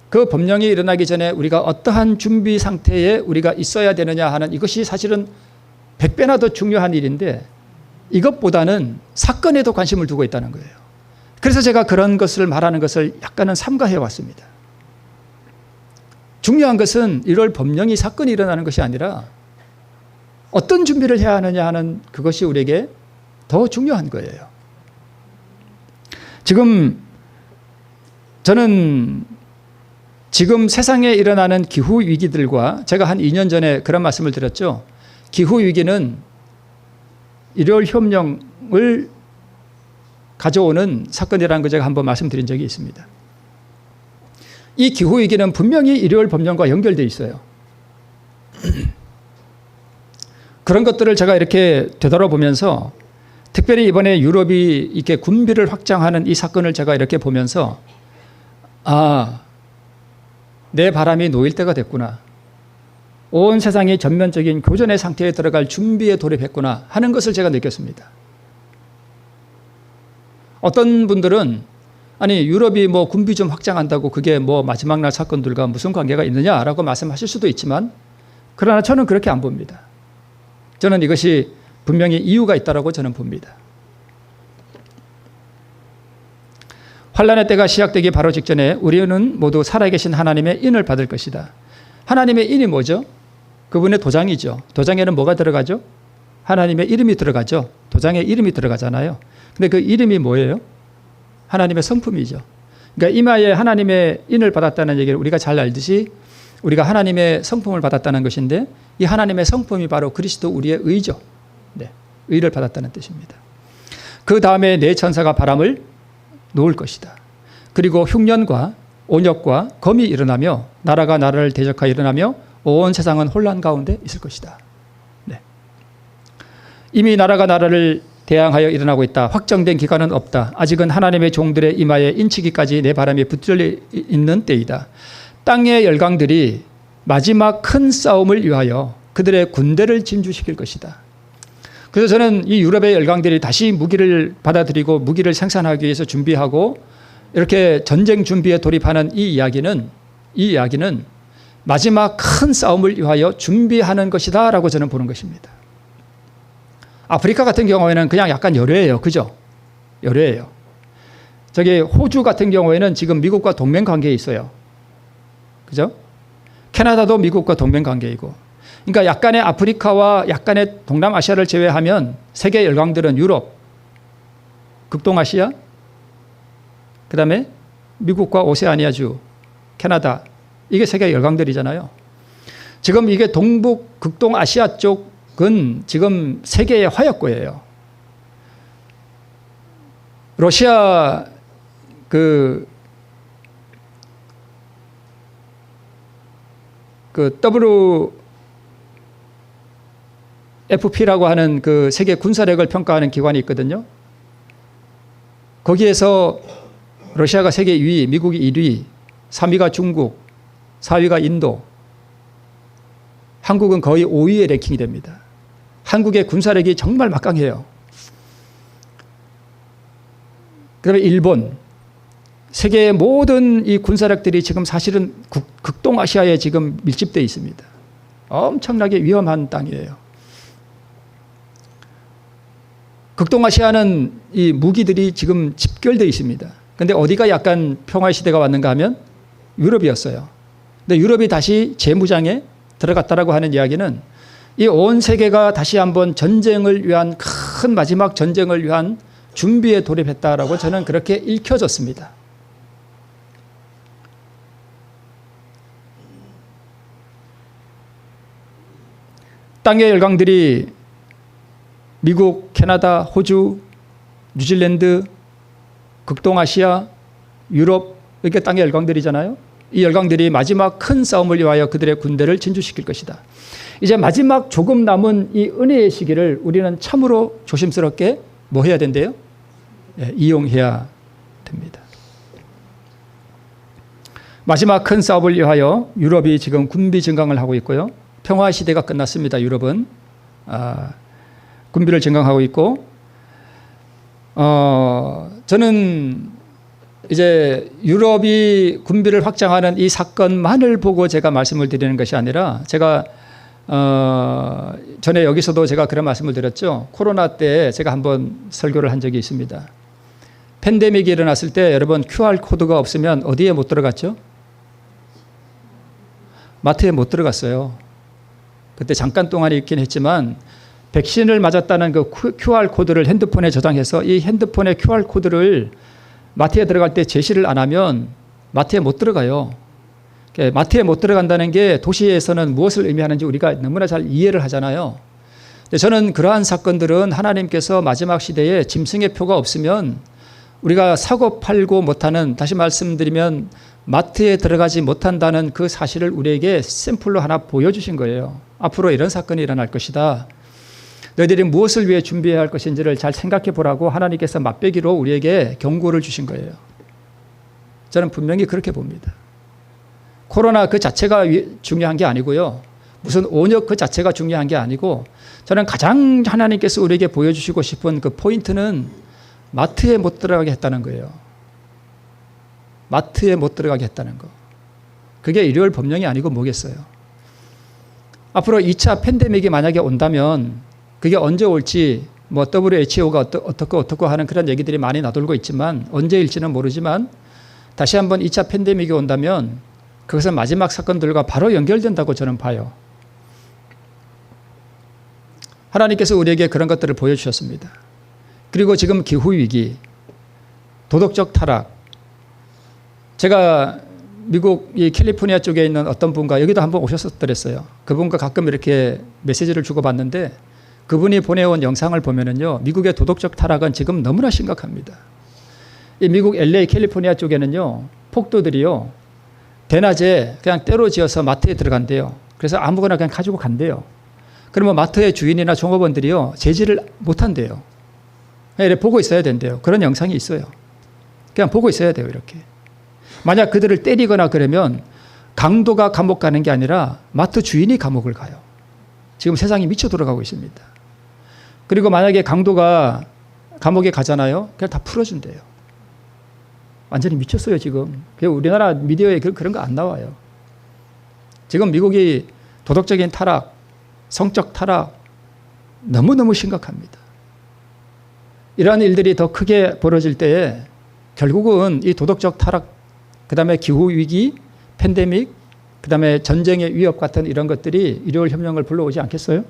A: 그 법령이 일어나기 전에 우리가 어떠한 준비 상태에 우리가 있어야 되느냐 하는 이것이 사실은 100배나 더 중요한 일인데 이것보다는 사건에도 관심을 두고 있다는 거예요. 그래서 제가 그런 것을 말하는 것을 약간은 삼가해 왔습니다. 중요한 것은 1월 법령이 사건이 일어나는 것이 아니라 어떤 준비를 해야 하느냐 하는 그것이 우리에게 더 중요한 거예요. 저는 지금 세상에 일어나는 기후 위기들과 제가 한 2년 전에 그런 말씀을 드렸죠. 기후 위기는 일요일 협령을 가져오는 사건이라는 거 제가 한번 말씀드린 적이 있습니다. 이 기후 위기는 분명히 일요일 법령과 연결되어 있어요. 그런 것들을 제가 이렇게 되돌아보면서 특별히 이번에 유럽이 이렇게 군비를 확장하는 이 사건을 제가 이렇게 보면서 내 바람이 놓일 때가 됐구나. 온 세상이 전면적인 교전의 상태에 들어갈 준비에 돌입했구나 하는 것을 제가 느꼈습니다. 어떤 분들은 유럽이 군비 좀 확장한다고 그게 마지막 날 사건들과 무슨 관계가 있느냐라고 말씀하실 수도 있지만 그러나 저는 그렇게 안 봅니다. 저는 이것이 분명히 이유가 있다고 저는 봅니다. 환란의 때가 시작되기 바로 직전에 우리는 모두 살아계신 하나님의 인을 받을 것이다. 하나님의 인이 뭐죠? 그분의 도장이죠. 도장에는 뭐가 들어가죠? 하나님의 이름이 들어가죠. 도장에 이름이 들어가잖아요. 근데 그 이름이 뭐예요? 하나님의 성품이죠. 그러니까 이마에 하나님의 인을 받았다는 얘기를 우리가 잘 알듯이 우리가 하나님의 성품을 받았다는 것인데 이 하나님의 성품이 바로 그리스도 우리의 의죠. 네, 의를 받았다는 뜻입니다. 그 다음에 네 천사가 바람을 놓을 것이다. 그리고 흉년과 온역과 검이 일어나며 나라가 나라를 대적하여 일어나며 온 세상은 혼란 가운데 있을 것이다. 네. 이미 나라가 나라를 대항하여 일어나고 있다. 확정된 기간은 없다. 아직은 하나님의 종들의 이마에 인치기까지 내 바람이 붙들려 있는 때이다. 땅의 열강들이 마지막 큰 싸움을 위하여 그들의 군대를 진주시킬 것이다. 그래서 저는 이 유럽의 열강들이 다시 무기를 받아들이고 무기를 생산하기 위해서 준비하고 이렇게 전쟁 준비에 돌입하는 이 이야기는 마지막 큰 싸움을 위하여 준비하는 것이다 라고 저는 보는 것입니다. 아프리카 같은 경우에는 그냥 약간 열외예요. 그죠? 열외예요. 저기 호주 같은 경우에는 지금 미국과 동맹 관계에 있어요. 그죠? 캐나다도 미국과 동맹 관계이고. 그러니까 약간의 아프리카와 약간의 동남아시아를 제외하면 세계 열강들은 유럽, 극동아시아, 그 다음에 미국과 오세아니아주, 캐나다, 이게 세계 열강들이잖아요. 지금 이게 동북 극동아시아 쪽은 지금 세계의 화약고예요. 러시아 WFP라고 하는 그 세계 군사력을 평가하는 기관이 있거든요. 거기에서 러시아가 세계 2위, 미국이 1위, 3위가 중국, 4위가 인도, 한국은 거의 5위에 랭킹이 됩니다. 한국의 군사력이 정말 막강해요. 그다음에 일본, 세계의 모든 이 군사력들이 지금 사실은 극동아시아에 지금 밀집되어 있습니다. 엄청나게 위험한 땅이에요. 극동아시아는 이 무기들이 지금 집결되어 있습니다. 근데 어디가 약간 평화의 시대가 왔는가 하면 유럽이었어요. 근데 유럽이 다시 재무장에 들어갔다라고 하는 이야기는 이 온 세계가 다시 한번 전쟁을 위한 큰 마지막 전쟁을 위한 준비에 돌입했다라고 저는 그렇게 읽혀졌습니다. 땅의 열강들이 미국, 캐나다, 호주, 뉴질랜드, 극동아시아, 유럽 이렇게 땅의 열강들이잖아요. 이 열강들이 마지막 큰 싸움을 위하여 그들의 군대를 진주시킬 것이다. 이제 마지막 조금 남은 이 은혜의 시기를 우리는 참으로 조심스럽게 뭐 해야 된대요? 이용해야 됩니다. 마지막 큰 싸움을 위하여 유럽이 지금 군비 증강을 하고 있고요. 평화 시대가 끝났습니다. 유럽은 군비를 증강하고 있고, 저는 이제 유럽이 군비를 확장하는 이 사건만을 보고 제가 말씀을 드리는 것이 아니라, 제가 전에 여기서도 제가 그런 말씀을 드렸죠. 코로나 때 제가 한번 설교를 한 적이 있습니다. 팬데믹이 일어났을 때 여러분 QR 코드가 없으면 어디에 못 들어갔죠? 마트에 못 들어갔어요. 그때 잠깐 동안 있긴 했지만 백신을 맞았다는 그 QR 코드를 핸드폰에 저장해서 이 핸드폰의 QR 코드를 마트에 들어갈 때 제시를 안 하면 마트에 못 들어가요. 마트에 못 들어간다는 게 도시에서는 무엇을 의미하는지 우리가 너무나 잘 이해를 하잖아요. 저는 그러한 사건들은 하나님께서 마지막 시대에 짐승의 표가 없으면 우리가 사고 팔고 못하는, 다시 말씀드리면 마트에 들어가지 못한다는 그 사실을 우리에게 샘플로 하나 보여주신 거예요. 앞으로 이런 사건이 일어날 것이다. 너희들이 무엇을 위해 준비해야 할 것인지를 잘 생각해 보라고 하나님께서 맛배기로 우리에게 경고를 주신 거예요. 저는 분명히 그렇게 봅니다. 코로나 그 자체가 중요한 게 아니고요. 무슨 온역 그 자체가 중요한 게 아니고, 저는 가장 하나님께서 우리에게 보여주시고 싶은 그 포인트는 마트에 못 들어가게 했다는 거예요. 마트에 못 들어가게 했다는 거. 그게 일요일 법령이 아니고 뭐겠어요. 앞으로 2차 팬데믹이 만약에 온다면 그게 언제 올지 뭐 WHO가 어떻고 하는 그런 얘기들이 많이 나돌고 있지만, 언제일지는 모르지만 다시 한번 2차 팬데믹이 온다면 그것은 마지막 사건들과 바로 연결된다고 저는 봐요. 하나님께서 우리에게 그런 것들을 보여주셨습니다. 그리고 지금 기후위기, 도덕적 타락. 제가 미국 이 캘리포니아 쪽에 있는 어떤 분과 여기도 한번 오셨었더랬어요. 그분과 가끔 이렇게 메시지를 주고받는데, 그분이 보내온 영상을 보면은요, 미국의 도덕적 타락은 지금 너무나 심각합니다. 이 미국 LA 캘리포니아 쪽에는요, 폭도들이요, 대낮에 그냥 때로 지어서 마트에 들어간대요. 그래서 아무거나 그냥 가지고 간대요. 그러면 마트의 주인이나 종업원들이요, 제지를 못 한대요. 그냥 이렇게 보고 있어야 된대요. 그런 영상이 있어요. 그냥 보고 있어야 돼요, 이렇게. 만약 그들을 때리거나 그러면 강도가 감옥 가는 게 아니라 마트 주인이 감옥을 가요. 지금 세상이 미쳐 돌아가고 있습니다. 그리고 만약에 강도가 감옥에 가잖아요. 그냥 다 풀어준대요. 완전히 미쳤어요, 지금. 우리나라 미디어에 그런 거 안 나와요. 지금 미국이 도덕적인 타락, 성적 타락 너무너무 심각합니다. 이러한 일들이 더 크게 벌어질 때에 결국은 이 도덕적 타락, 그 다음에 기후위기, 팬데믹, 그 다음에 전쟁의 위협 같은 이런 것들이 일요일 협령을 불러오지 않겠어요?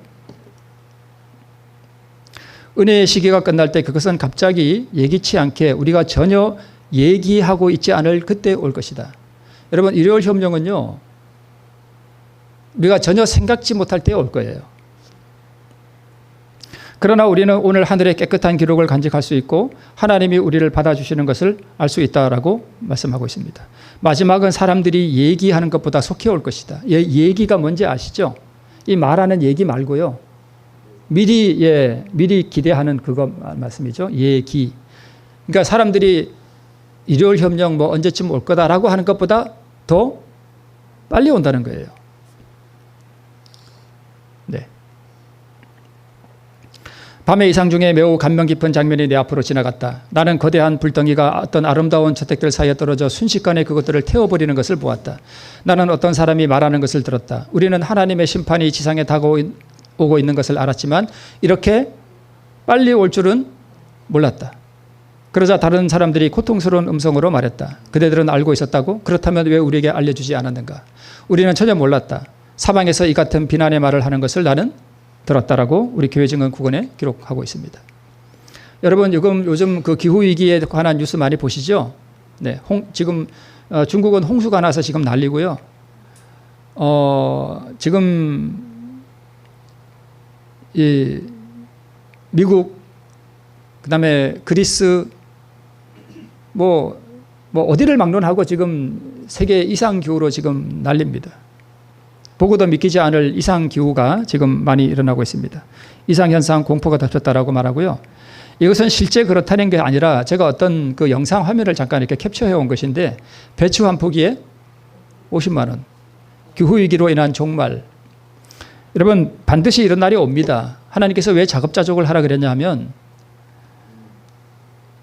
A: 은혜의 시기가 끝날 때 그것은 갑자기 예기치 않게 우리가 전혀 얘기하고 있지 않을 그때 올 것이다. 여러분, 일요일 협령은요, 우리가 전혀 생각지 못할 때에 올 거예요. 그러나 우리는 오늘 하늘의 깨끗한 기록을 간직할 수 있고 하나님이 우리를 받아주시는 것을 알 수 있다라고 말씀하고 있습니다. 마지막은 사람들이 얘기하는 것보다 속히 올 것이다. 얘기가 뭔지 아시죠? 이 말하는 얘기 말고요. 미리 기대하는 그거 말씀이죠. 얘기. 그러니까 사람들이 일요일 협령 뭐 언제쯤 올 거다라고 하는 것보다 더 빨리 온다는 거예요. 네. 밤의 이상 중에 매우 감명 깊은 장면이 내 앞으로 지나갔다. 나는 거대한 불덩이가 어떤 아름다운 저택들 사이에 떨어져 순식간에 그것들을 태워버리는 것을 보았다. 나는 어떤 사람이 말하는 것을 들었다. 우리는 하나님의 심판이 지상에 다가오고 있는 것을 알았지만 이렇게 빨리 올 줄은 몰랐다. 그러자 다른 사람들이 고통스러운 음성으로 말했다. 그대들은 알고 있었다고? 그렇다면 왜 우리에게 알려주지 않았는가? 우리는 전혀 몰랐다. 사방에서 이 같은 비난의 말을 하는 것을 나는 들었다라고 우리 교회 증언 국언에 기록하고 있습니다. 여러분 요즘 그 기후위기에 관한 뉴스 많이 보시죠? 네, 지금 중국은 홍수가 나서 지금 난리고요. 지금 이 미국 그다음에 그리스 뭐 어디를 막론하고 지금 세계 이상 기후로 지금 난립니다. 보고도 믿기지 않을 이상 기후가 지금 많이 일어나고 있습니다. 이상 현상 공포가 덮쳤다라고 말하고요. 이것은 실제 그렇다는 게 아니라 제가 어떤 그 영상 화면을 잠깐 이렇게 캡처해 온 것인데 배추 한 포기에 50만 원. 기후위기로 인한 종말. 여러분 반드시 이런 날이 옵니다. 하나님께서 왜 자급자족을 하라 그랬냐면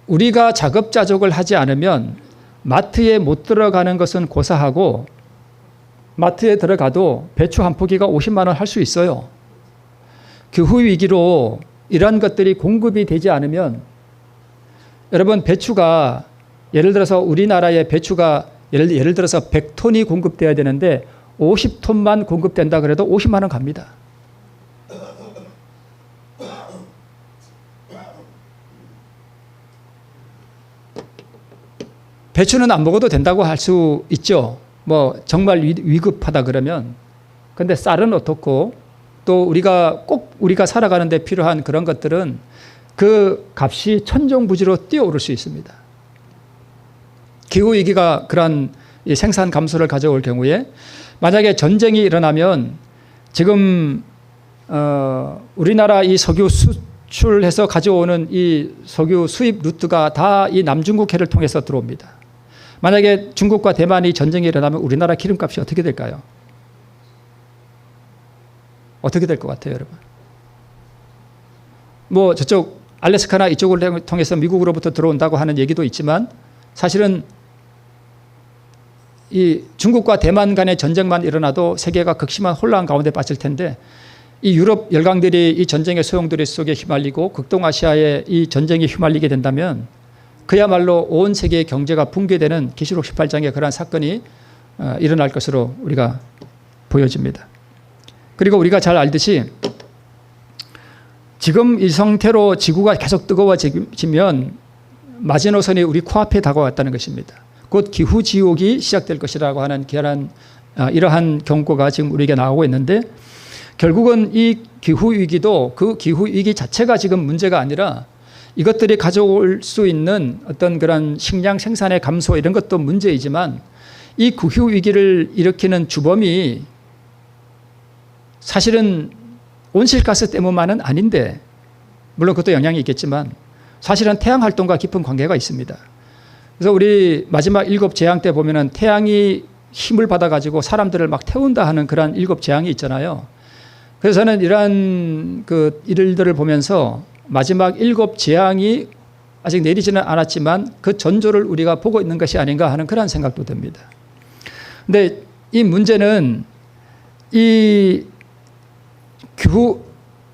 A: 우리가 자급자족을 하지 않으면 마트에 못 들어가는 것은 고사하고 마트에 들어가도 배추 한 포기가 50만 원 할 수 있어요. 기후위기로 이런 것들이 공급이 되지 않으면 여러분 배추가 예를 들어서 우리나라의 배추가 예를 들어서 100톤이 공급돼야 되는데 50톤만 공급된다 그래도 50만 원 갑니다. 배추는 안 먹어도 된다고 할 수 있죠. 뭐 정말 위급하다 그러면. 근데 쌀은 어떻고 또 우리가 살아가는 데 필요한 그런 것들은 그 값이 천정부지로 뛰어오를 수 있습니다. 기후위기가 그러한 생산 감소를 가져올 경우에 만약에 전쟁이 일어나면 지금 우리나라 이 석유 수출해서 가져오는 이 석유 수입 루트가 다 이 남중국해를 통해서 들어옵니다. 만약에 중국과 대만이 전쟁이 일어나면 우리나라 기름값이 어떻게 될까요? 어떻게 될 것 같아요, 여러분? 뭐 저쪽 알래스카나 이쪽을 통해서 미국으로부터 들어온다고 하는 얘기도 있지만 사실은 이 중국과 대만 간의 전쟁만 일어나도 세계가 극심한 혼란 가운데 빠질 텐데 이 유럽 열강들이 이 전쟁의 소용돌이 속에 휘말리고 극동아시아의 이 전쟁에 휘말리게 된다면 그야말로 온 세계의 경제가 붕괴되는 계시록 18장의 그러한 사건이 일어날 것으로 우리가 보여집니다. 그리고 우리가 잘 알듯이 지금 이 상태로 지구가 계속 뜨거워지면 마지노선이 우리 코앞에 다가왔다는 것입니다. 곧 기후지옥이 시작될 것이라고 하는 이러한 경고가 지금 우리에게 나오고 있는데 결국은 이 기후위기도 그 기후위기 자체가 지금 문제가 아니라 이것들이 가져올 수 있는 어떤 그런 식량 생산의 감소 이런 것도 문제이지만 이 기후위기를 일으키는 주범이 사실은 온실가스 때문만은 아닌데 물론 그것도 영향이 있겠지만 사실은 태양 활동과 깊은 관계가 있습니다. 그래서 우리 마지막 7 재앙 때 보면은 태양이 힘을 받아가지고 사람들을 막 태운다 하는 그런 7 재앙이 있잖아요. 그래서 저는 이러한 그 일들을 보면서 마지막 7 재앙이 아직 내리지는 않았지만 그 전조를 우리가 보고 있는 것이 아닌가 하는 그런 생각도 듭니다. 근데 이 문제는 이 기후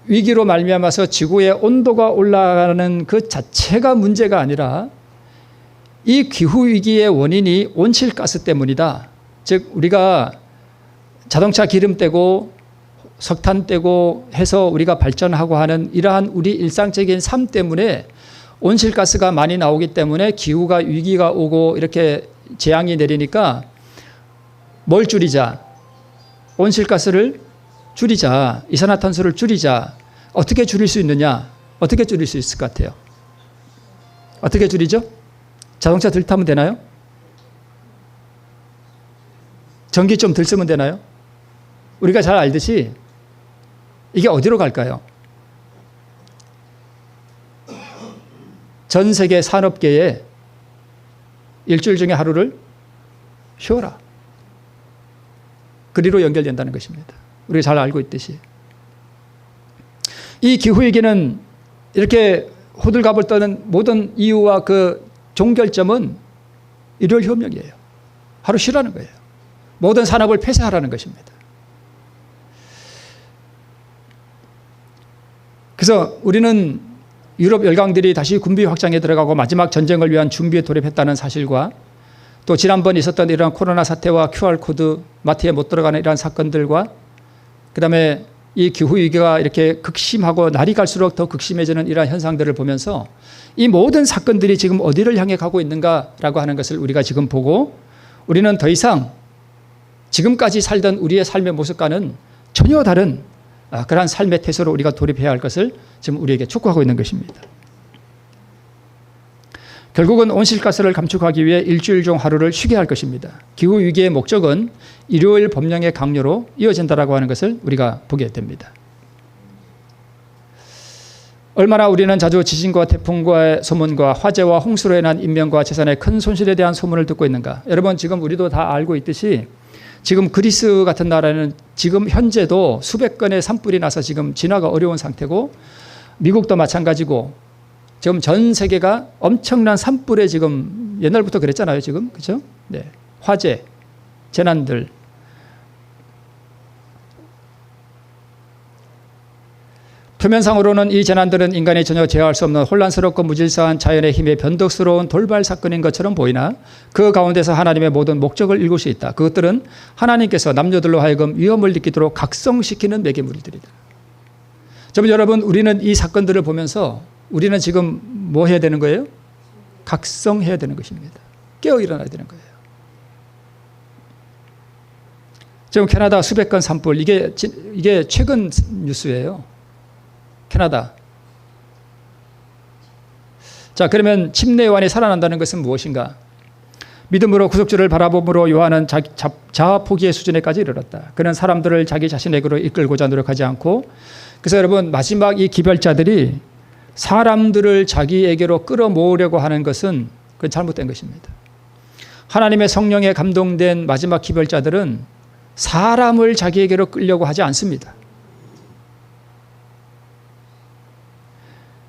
A: 위기로 말미암아서 지구의 온도가 올라가는 그 자체가 문제가 아니라 이 기후 위기의 원인이 온실가스 때문이다. 즉 우리가 자동차 기름 떼고 석탄 떼고 해서 우리가 발전하고 하는 이러한 우리 일상적인 삶 때문에 온실가스가 많이 나오기 때문에 기후가 위기가 오고 이렇게 재앙이 내리니까 뭘 줄이자? 온실가스를 줄이자. 이산화탄소를 줄이자. 어떻게 줄일 수 있느냐? 어떻게 줄일 수 있을 것 같아요? 어떻게 줄이죠? 자동차 덜 타면 되나요? 전기 좀 덜 쓰면 되나요? 우리가 잘 알듯이 이게 어디로 갈까요? 전 세계 산업계에 일주일 중에 하루를 쉬어라. 그리로 연결된다는 것입니다. 우리가 잘 알고 있듯이. 이 기후위기는 이렇게 호들갑을 떠는 모든 이유와 그 종결점은 일요일 협력이에요. 하루 쉬라는 거예요. 모든 산업을 폐쇄하라는 것입니다. 그래서 우리는 유럽 열강들이 다시 군비 확장에 들어가고 마지막 전쟁을 위한 준비에 돌입했다는 사실과 또 지난번 있었던 이러한 코로나 사태와 QR코드 마트에 못 들어가는 이러한 사건들과 그다음에 이 기후위기가 이렇게 극심하고 날이 갈수록 더 극심해지는 이러한 현상들을 보면서 이 모든 사건들이 지금 어디를 향해 가고 있는가라고 하는 것을 우리가 지금 보고 우리는 더 이상 지금까지 살던 우리의 삶의 모습과는 전혀 다른 그러한 삶의 태세로 우리가 돌입해야 할 것을 지금 우리에게 촉구하고 있는 것입니다. 결국은 온실가스를 감축하기 위해 일주일 중 하루를 쉬게 할 것입니다. 기후위기의 목적은 일요일 법령의 강요로 이어진다라고 하는 것을 우리가 보게 됩니다. 얼마나 우리는 자주 지진과 태풍과의 소문과 화재와 홍수로 인한 인명과 재산의 큰 손실에 대한 소문을 듣고 있는가. 여러분 지금 우리도 다 알고 있듯이 지금 그리스 같은 나라는 지금 현재도 수백 건의 산불이 나서 지금 진화가 어려운 상태고 미국도 마찬가지고 지금 전 세계가 엄청난 산불에 지금 옛날부터 그랬잖아요. 지금 그렇죠? 네. 화재, 재난들. 표면상으로는 이 재난들은 인간이 전혀 제어할 수 없는 혼란스럽고 무질서한 자연의 힘의 변덕스러운 돌발 사건인 것처럼 보이나 그 가운데서 하나님의 모든 목적을 읽을 수 있다. 그것들은 하나님께서 남녀들로 하여금 위험을 느끼도록 각성시키는 매개물들이다. 여러분 우리는 이 사건들을 보면서 우리는 지금 뭐 해야 되는 거예요? 각성해야 되는 것입니다. 깨어 일어나야 되는 거예요. 지금 캐나다 수백 건 산불 이게 최근 뉴스예요. 캐나다. 자, 그러면 침례요한이 살아난다는 것은 무엇인가? 믿음으로 구속주를 바라봄으로 요한은 자아 포기의 수준에까지 이르렀다. 그는 사람들을 자기 자신에게로 이끌고자 노력하지 않고 그래서 여러분 마지막 이 기별자들이 사람들을 자기에게로 끌어모으려고 하는 것은 그건 잘못된 것입니다. 하나님의 성령에 감동된 마지막 기별자들은 사람을 자기에게로 끌려고 하지 않습니다.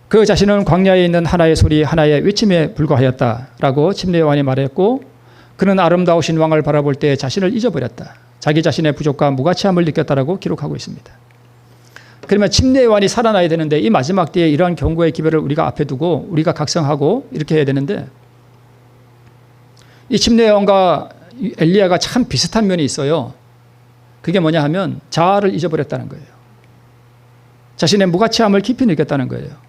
A: 그 자신은 광야에 있는 하나의 소리, 하나의 외침에 불과하였다라고 침례요한이 말했고 그는 아름다우신 왕을 바라볼 때 자신을 잊어버렸다. 자기 자신의 부족과 무가치함을 느꼈다라고 기록하고 있습니다. 그러면 침례요한이 살아나야 되는데 이 마지막 때에 이러한 경고의 기별을 우리가 앞에 두고 우리가 각성하고 이렇게 해야 되는데 이 침례요한과 엘리야가 참 비슷한 면이 있어요. 그게 뭐냐 하면 자아를 잊어버렸다는 거예요. 자신의 무가치함을 깊이 느꼈다는 거예요.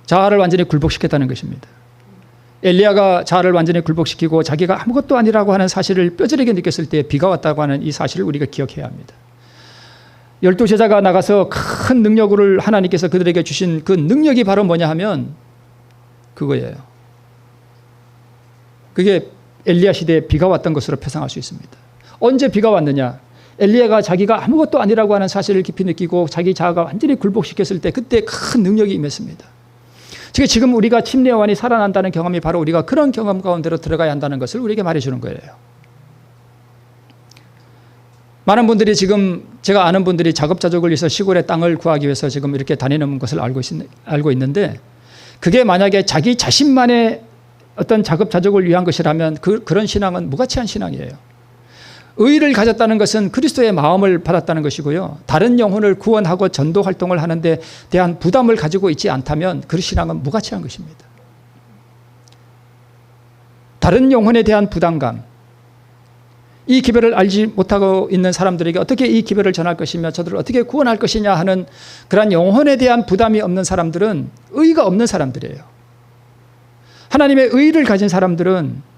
A: 자아를 완전히 굴복시켰다는 것입니다. 엘리야가 자아를 완전히 굴복시키고 자기가 아무것도 아니라고 하는 사실을 뼈저리게 느꼈을 때 비가 왔다고 하는 이 사실을 우리가 기억해야 합니다. 12제자가 나가서 큰 능력을 하나님께서 그들에게 주신 그 능력이 바로 뭐냐 하면 그거예요. 그게 엘리야 시대에 비가 왔던 것으로 표상할 수 있습니다. 언제 비가 왔느냐? 엘리야가 자기가 아무것도 아니라고 하는 사실을 깊이 느끼고 자기 자아가 완전히 굴복시켰을 때 그때 큰 능력이 임했습니다. 지금 우리가 침례요한이 살아난다는 경험이 바로 우리가 그런 경험 가운데로 들어가야 한다는 것을 우리에게 말해주는 거예요. 많은 분들이 지금 제가 아는 분들이 작업자족을 위해서 시골에 땅을 구하기 위해서 지금 이렇게 다니는 것을 알고 있는데 그게 만약에 자기 자신만의 어떤 작업자족을 위한 것이라면 그런 신앙은 무가치한 신앙이에요. 의를 가졌다는 것은 그리스도의 마음을 받았다는 것이고요. 다른 영혼을 구원하고 전도 활동을 하는 데 대한 부담을 가지고 있지 않다면 그 신앙은 무가치한 것입니다. 다른 영혼에 대한 부담감, 이 기별을 알지 못하고 있는 사람들에게 어떻게 이 기별을 전할 것이며 저들을 어떻게 구원할 것이냐 하는 그런 영혼에 대한 부담이 없는 사람들은 의가 없는 사람들이에요. 하나님의 의를 가진 사람들은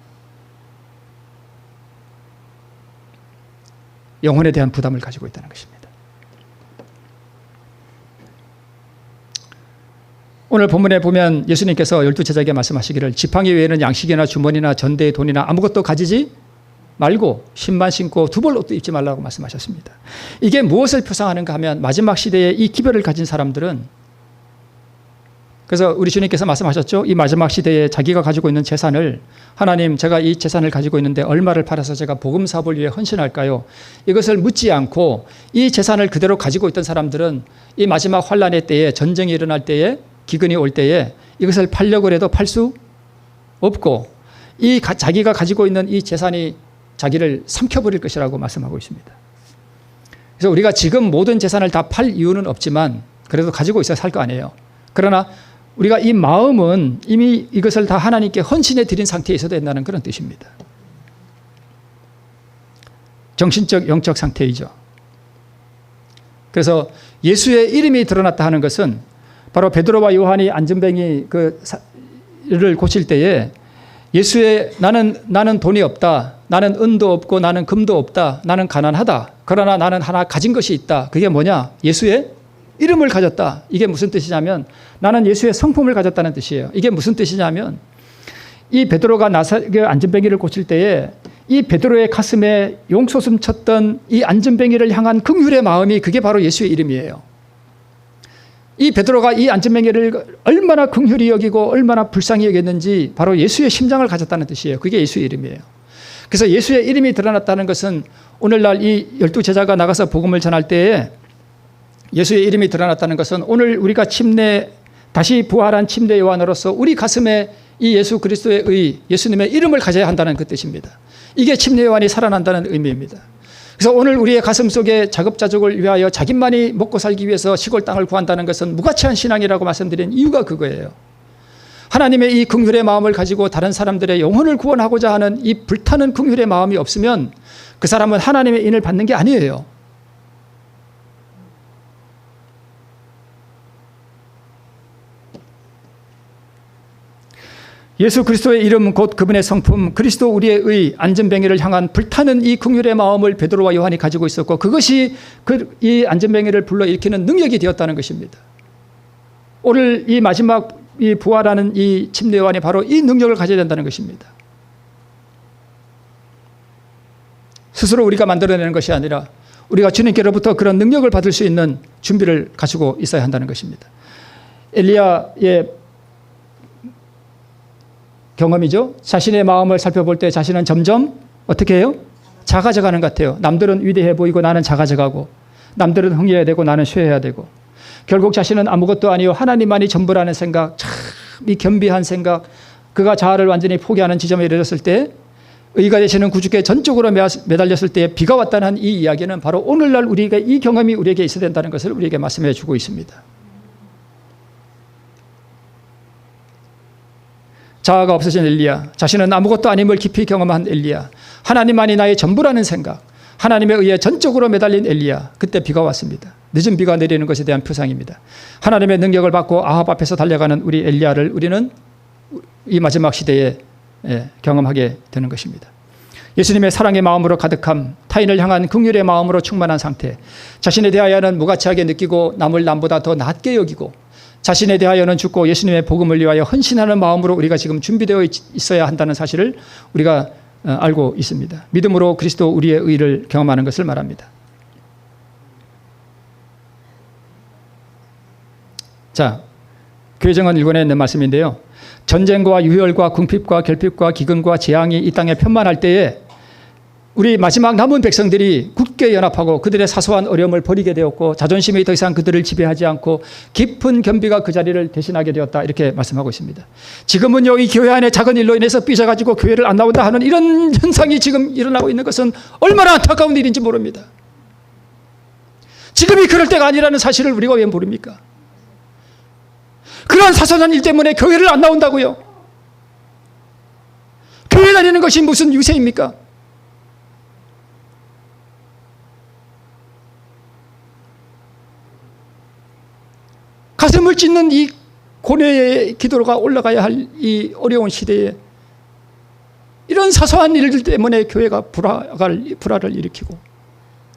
A: 영혼에 대한 부담을 가지고 있다는 것입니다. 오늘 본문에 보면 예수님께서 12제자에게 말씀하시기를 지팡이 외에는 양식이나 주머니나 전대의 돈이나 아무것도 가지지 말고 신만 신고 두 벌 옷도 입지 말라고 말씀하셨습니다. 이게 무엇을 표상하는가 하면 마지막 시대에 이 기별을 가진 사람들은 그래서 우리 주님께서 말씀하셨죠. 이 마지막 시대에 자기가 가지고 있는 재산을 하나님 제가 이 재산을 가지고 있는데 얼마를 팔아서 제가 복음 사업을 위해 헌신할까요? 이것을 묻지 않고 이 재산을 그대로 가지고 있던 사람들은 이 마지막 환란의 때에 전쟁이 일어날 때에 기근이 올 때에 이것을 팔려고 해도 팔 수 없고 자기가 가지고 있는 이 재산이 자기를 삼켜버릴 것이라고 말씀하고 있습니다. 그래서 우리가 지금 모든 재산을 다 팔 이유는 없지만 그래도 가지고 있어야 살 거 아니에요. 그러나 우리가 이 마음은 이미 이것을 다 하나님께 헌신해 드린 상태에 있어야 된다는 그런 뜻입니다. 정신적, 영적 상태이죠. 그래서 예수의 이름이 드러났다 하는 것은 바로 베드로와 요한이 안전뱅이 를 고칠 때에 예수의 나는 돈이 없다. 나는 은도 없고 나는 금도 없다. 나는 가난하다. 그러나 나는 하나 가진 것이 있다. 그게 뭐냐? 예수의 이름을 가졌다. 이게 무슨 뜻이냐면 나는 예수의 성품을 가졌다는 뜻이에요. 이게 무슨 뜻이냐면 이 베드로가 안전뱅이를 고칠 때에 이 베드로의 가슴에 용솟음 쳤던 이 안전뱅이를 향한 긍휼의 마음이 그게 바로 예수의 이름이에요. 이 베드로가 이 안전뱅이를 얼마나 긍휼히 여기고 얼마나 불쌍히 여겼는지 바로 예수의 심장을 가졌다는 뜻이에요. 그게 예수의 이름이에요. 그래서 예수의 이름이 드러났다는 것은 오늘날 이 12제자가 나가서 복음을 전할 때에 예수의 이름이 드러났다는 것은 오늘 우리가 다시 부활한 침례 요한으로서 우리 가슴에 이 예수 그리스도의 예수님의 이름을 가져야 한다는 그 뜻입니다. 이게 침례 요한이 살아난다는 의미입니다. 그래서 오늘 우리의 가슴 속에 자급자족을 위하여 자기만이 먹고 살기 위해서 시골 땅을 구한다는 것은 무가치한 신앙이라고 말씀드린 이유가 그거예요. 하나님의 이 긍휼의 마음을 가지고 다른 사람들의 영혼을 구원하고자 하는 이 불타는 긍휼의 마음이 없으면 그 사람은 하나님의 인을 받는 게 아니에요. 예수 그리스도의 이름 곧 그분의 성품 그리스도 우리의 의 안전뱅이를 향한 불타는 이 긍휼의 마음을 베드로와 요한이 가지고 있었고 그것이 이 안전뱅이를 불러일으키는 능력이 되었다는 것입니다. 오늘 이 마지막 이 부활하는 이 침례 요한이 바로 이 능력을 가져야 된다는 것입니다. 스스로 우리가 만들어내는 것이 아니라 우리가 주님께로부터 그런 능력을 받을 수 있는 준비를 가지고 있어야 한다는 것입니다. 엘리야의 경험이죠. 자신의 마음을 살펴볼 때 자신은 점점 어떻게 해요? 작아져가는 것 같아요. 남들은 위대해 보이고 나는 작아져가고 남들은 흥해야 되고 나는 쇠해야 되고 결국 자신은 아무것도 아니요 하나님만이 전부라는 생각, 참 이 겸비한 생각, 그가 자아를 완전히 포기하는 지점에 이르렀을 때 의가 되시는 구주께 전적으로 매달렸을 때 비가 왔다는 이 이야기는 바로 오늘날 우리가 이 경험이 우리에게 있어야 된다는 것을 우리에게 말씀해 주고 있습니다. 자아가 없어진 엘리야, 자신은 아무것도 아님을 깊이 경험한 엘리야, 하나님만이 나의 전부라는 생각, 하나님에 의해 전적으로 매달린 엘리야, 그때 비가 왔습니다. 늦은 비가 내리는 것에 대한 표상입니다. 하나님의 능력을 받고 아합 앞에서 달려가는 우리 엘리야를 우리는 이 마지막 시대에 경험하게 되는 것입니다. 예수님의 사랑의 마음으로 가득함, 타인을 향한 긍휼의 마음으로 충만한 상태, 자신에 대하여는 무가치하게 느끼고 남을 남보다 더 낮게 여기고 자신에 대하여는 죽고 예수님의 복음을 위하여 헌신하는 마음으로 우리가 지금 준비되어 있어야 한다는 사실을 우리가 알고 있습니다. 믿음으로 그리스도 우리의 의를 경험하는 것을 말합니다. 자, 교회정은 일권에 있는 말씀인데요. 전쟁과 유혈과 궁핍과 결핍과 기근과 재앙이 이 땅에 편만할 때에 우리 마지막 남은 백성들이 굳게 연합하고 그들의 사소한 어려움을 버리게 되었고 자존심이 더 이상 그들을 지배하지 않고 깊은 겸비가 그 자리를 대신하게 되었다 이렇게 말씀하고 있습니다. 지금은요 이 교회 안에 작은 일로 인해서 삐져가지고 교회를 안 나온다 하는 이런 현상이 지금 일어나고 있는 것은 얼마나 안타까운 일인지 모릅니다. 지금이 그럴 때가 아니라는 사실을 우리가 왜 모릅니까? 그런 사소한 일 때문에 교회를 안 나온다고요? 교회 다니는 것이 무슨 유세입니까? 가슴을 찢는 이 고뇌의 기도가 올라가야 할 이 어려운 시대에 이런 사소한 일들 때문에 교회가 불화를 일으키고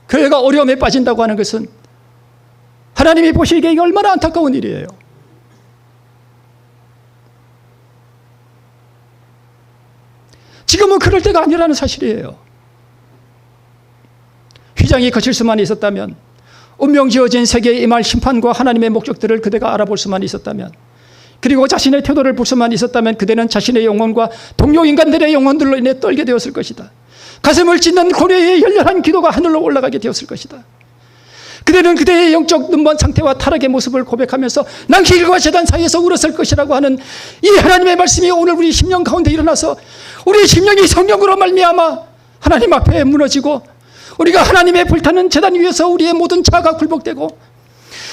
A: 교회가 어려움에 빠진다고 하는 것은 하나님이 보시기에 이게 얼마나 안타까운 일이에요. 지금은 그럴 때가 아니라는 사실이에요. 휘장이 거칠 수만 있었다면, 운명 지어진 세계에 임할 심판과 하나님의 목적들을 그대가 알아볼 수만 있었다면, 그리고 자신의 태도를 볼 수만 있었다면 그대는 자신의 영혼과 동료 인간들의 영혼들로 인해 떨게 되었을 것이다. 가슴을 찢는 고뇌의 열렬한 기도가 하늘로 올라가게 되었을 것이다. 그대는 그대의 영적 눈먼 상태와 타락의 모습을 고백하면서 난 길과 제단 사이에서 울었을 것이라고 하는 이 하나님의 말씀이 오늘 우리 심령 가운데 일어나서 우리의 심령이 성령으로 말미암아 하나님 앞에 무너지고 우리가 하나님의 불타는 제단 위에서 우리의 모든 자아가 굴복되고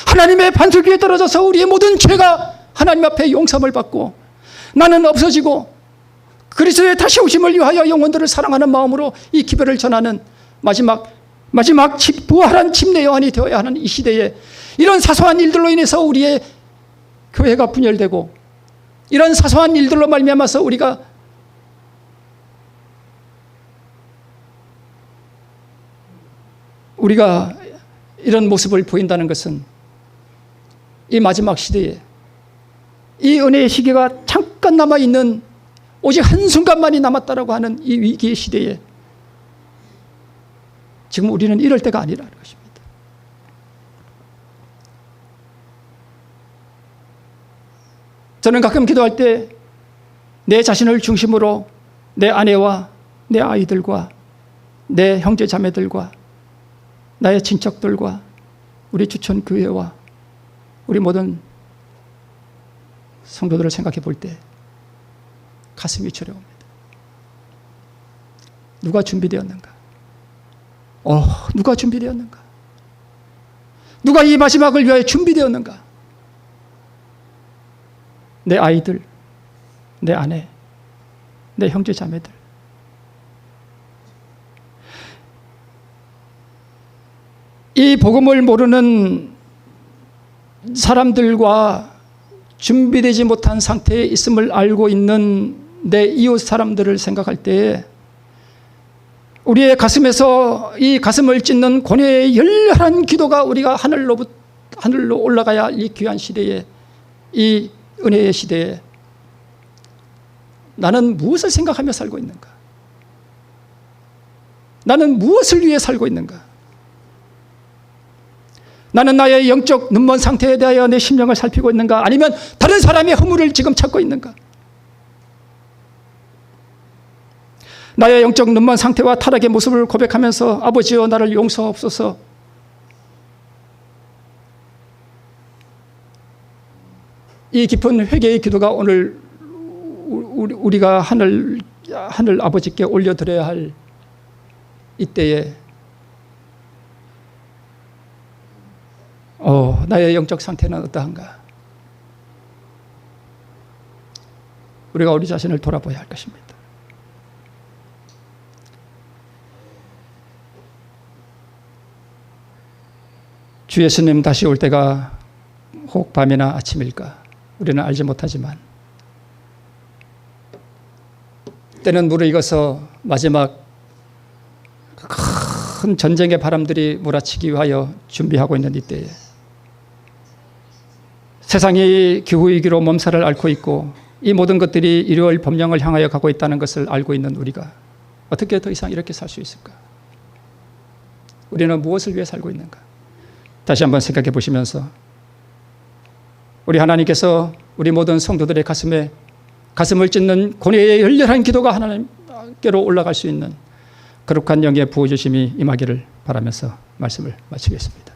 A: 하나님의 반석 위에 떨어져서 우리의 모든 죄가 하나님 앞에 용서함을 받고 나는 없어지고 그리스도의 다시 오심을 위하여 영혼들을 사랑하는 마음으로 이 기별을 전하는 마지막 부활한 침례 요한이 되어야 하는 이 시대에 이런 사소한 일들로 인해서 우리의 교회가 분열되고 이런 사소한 일들로 말미암아서 우리가 이런 모습을 보인다는 것은 이 마지막 시대에 이 은혜의 시기가 잠깐 남아있는 오직 한순간만이 남았다라고 하는 이 위기의 시대에 지금 우리는 이럴 때가 아니라는 것입니다. 저는 가끔 기도할 때 내 자신을 중심으로 내 아내와 내 아이들과 내 형제 자매들과 나의 친척들과 우리 주촌 교회와 우리 모든 성도들을 생각해 볼 때 가슴이 저려옵니다. 누가 준비되었는가? 누가 준비되었는가? 누가 이 마지막을 위하여 준비되었는가? 내 아이들, 내 아내, 내 형제 자매들. 이 복음을 모르는 사람들과 준비되지 못한 상태에 있음을 알고 있는 내 이웃 사람들을 생각할 때에 우리의 가슴에서 이 가슴을 찢는 고뇌의 열렬한 기도가 우리가 하늘로 올라가야 이 귀한 시대에 이 은혜의 시대에 나는 무엇을 생각하며 살고 있는가? 나는 무엇을 위해 살고 있는가? 나는 나의 영적 눈먼 상태에 대하여 내 심령을 살피고 있는가? 아니면 다른 사람의 허물을 지금 찾고 있는가? 나의 영적 눈먼 상태와 타락의 모습을 고백하면서 아버지여 나를 용서하옵소서. 이 깊은 회개의 기도가 오늘 우리가 하늘 아버지께 올려드려야 할 이때에 나의 영적 상태는 어떠한가? 우리가 우리 자신을 돌아봐야 할 것입니다. 주 예수님 다시 올 때가 혹 밤이나 아침일까? 우리는 알지 못하지만 때는 무르익어서 마지막 큰 전쟁의 바람들이 몰아치기 위하여 준비하고 있는 이때에 세상이 기후위기로 몸살을 앓고 있고 이 모든 것들이 일요일 법령을 향하여 가고 있다는 것을 알고 있는 우리가 어떻게 더 이상 이렇게 살 수 있을까? 우리는 무엇을 위해 살고 있는가? 다시 한번 생각해 보시면서 우리 하나님께서 우리 모든 성도들의 가슴을 찢는 고뇌의 열렬한 기도가 하나님께로 올라갈 수 있는 거룩한 영의 부어주심이 임하기를 바라면서 말씀을 마치겠습니다.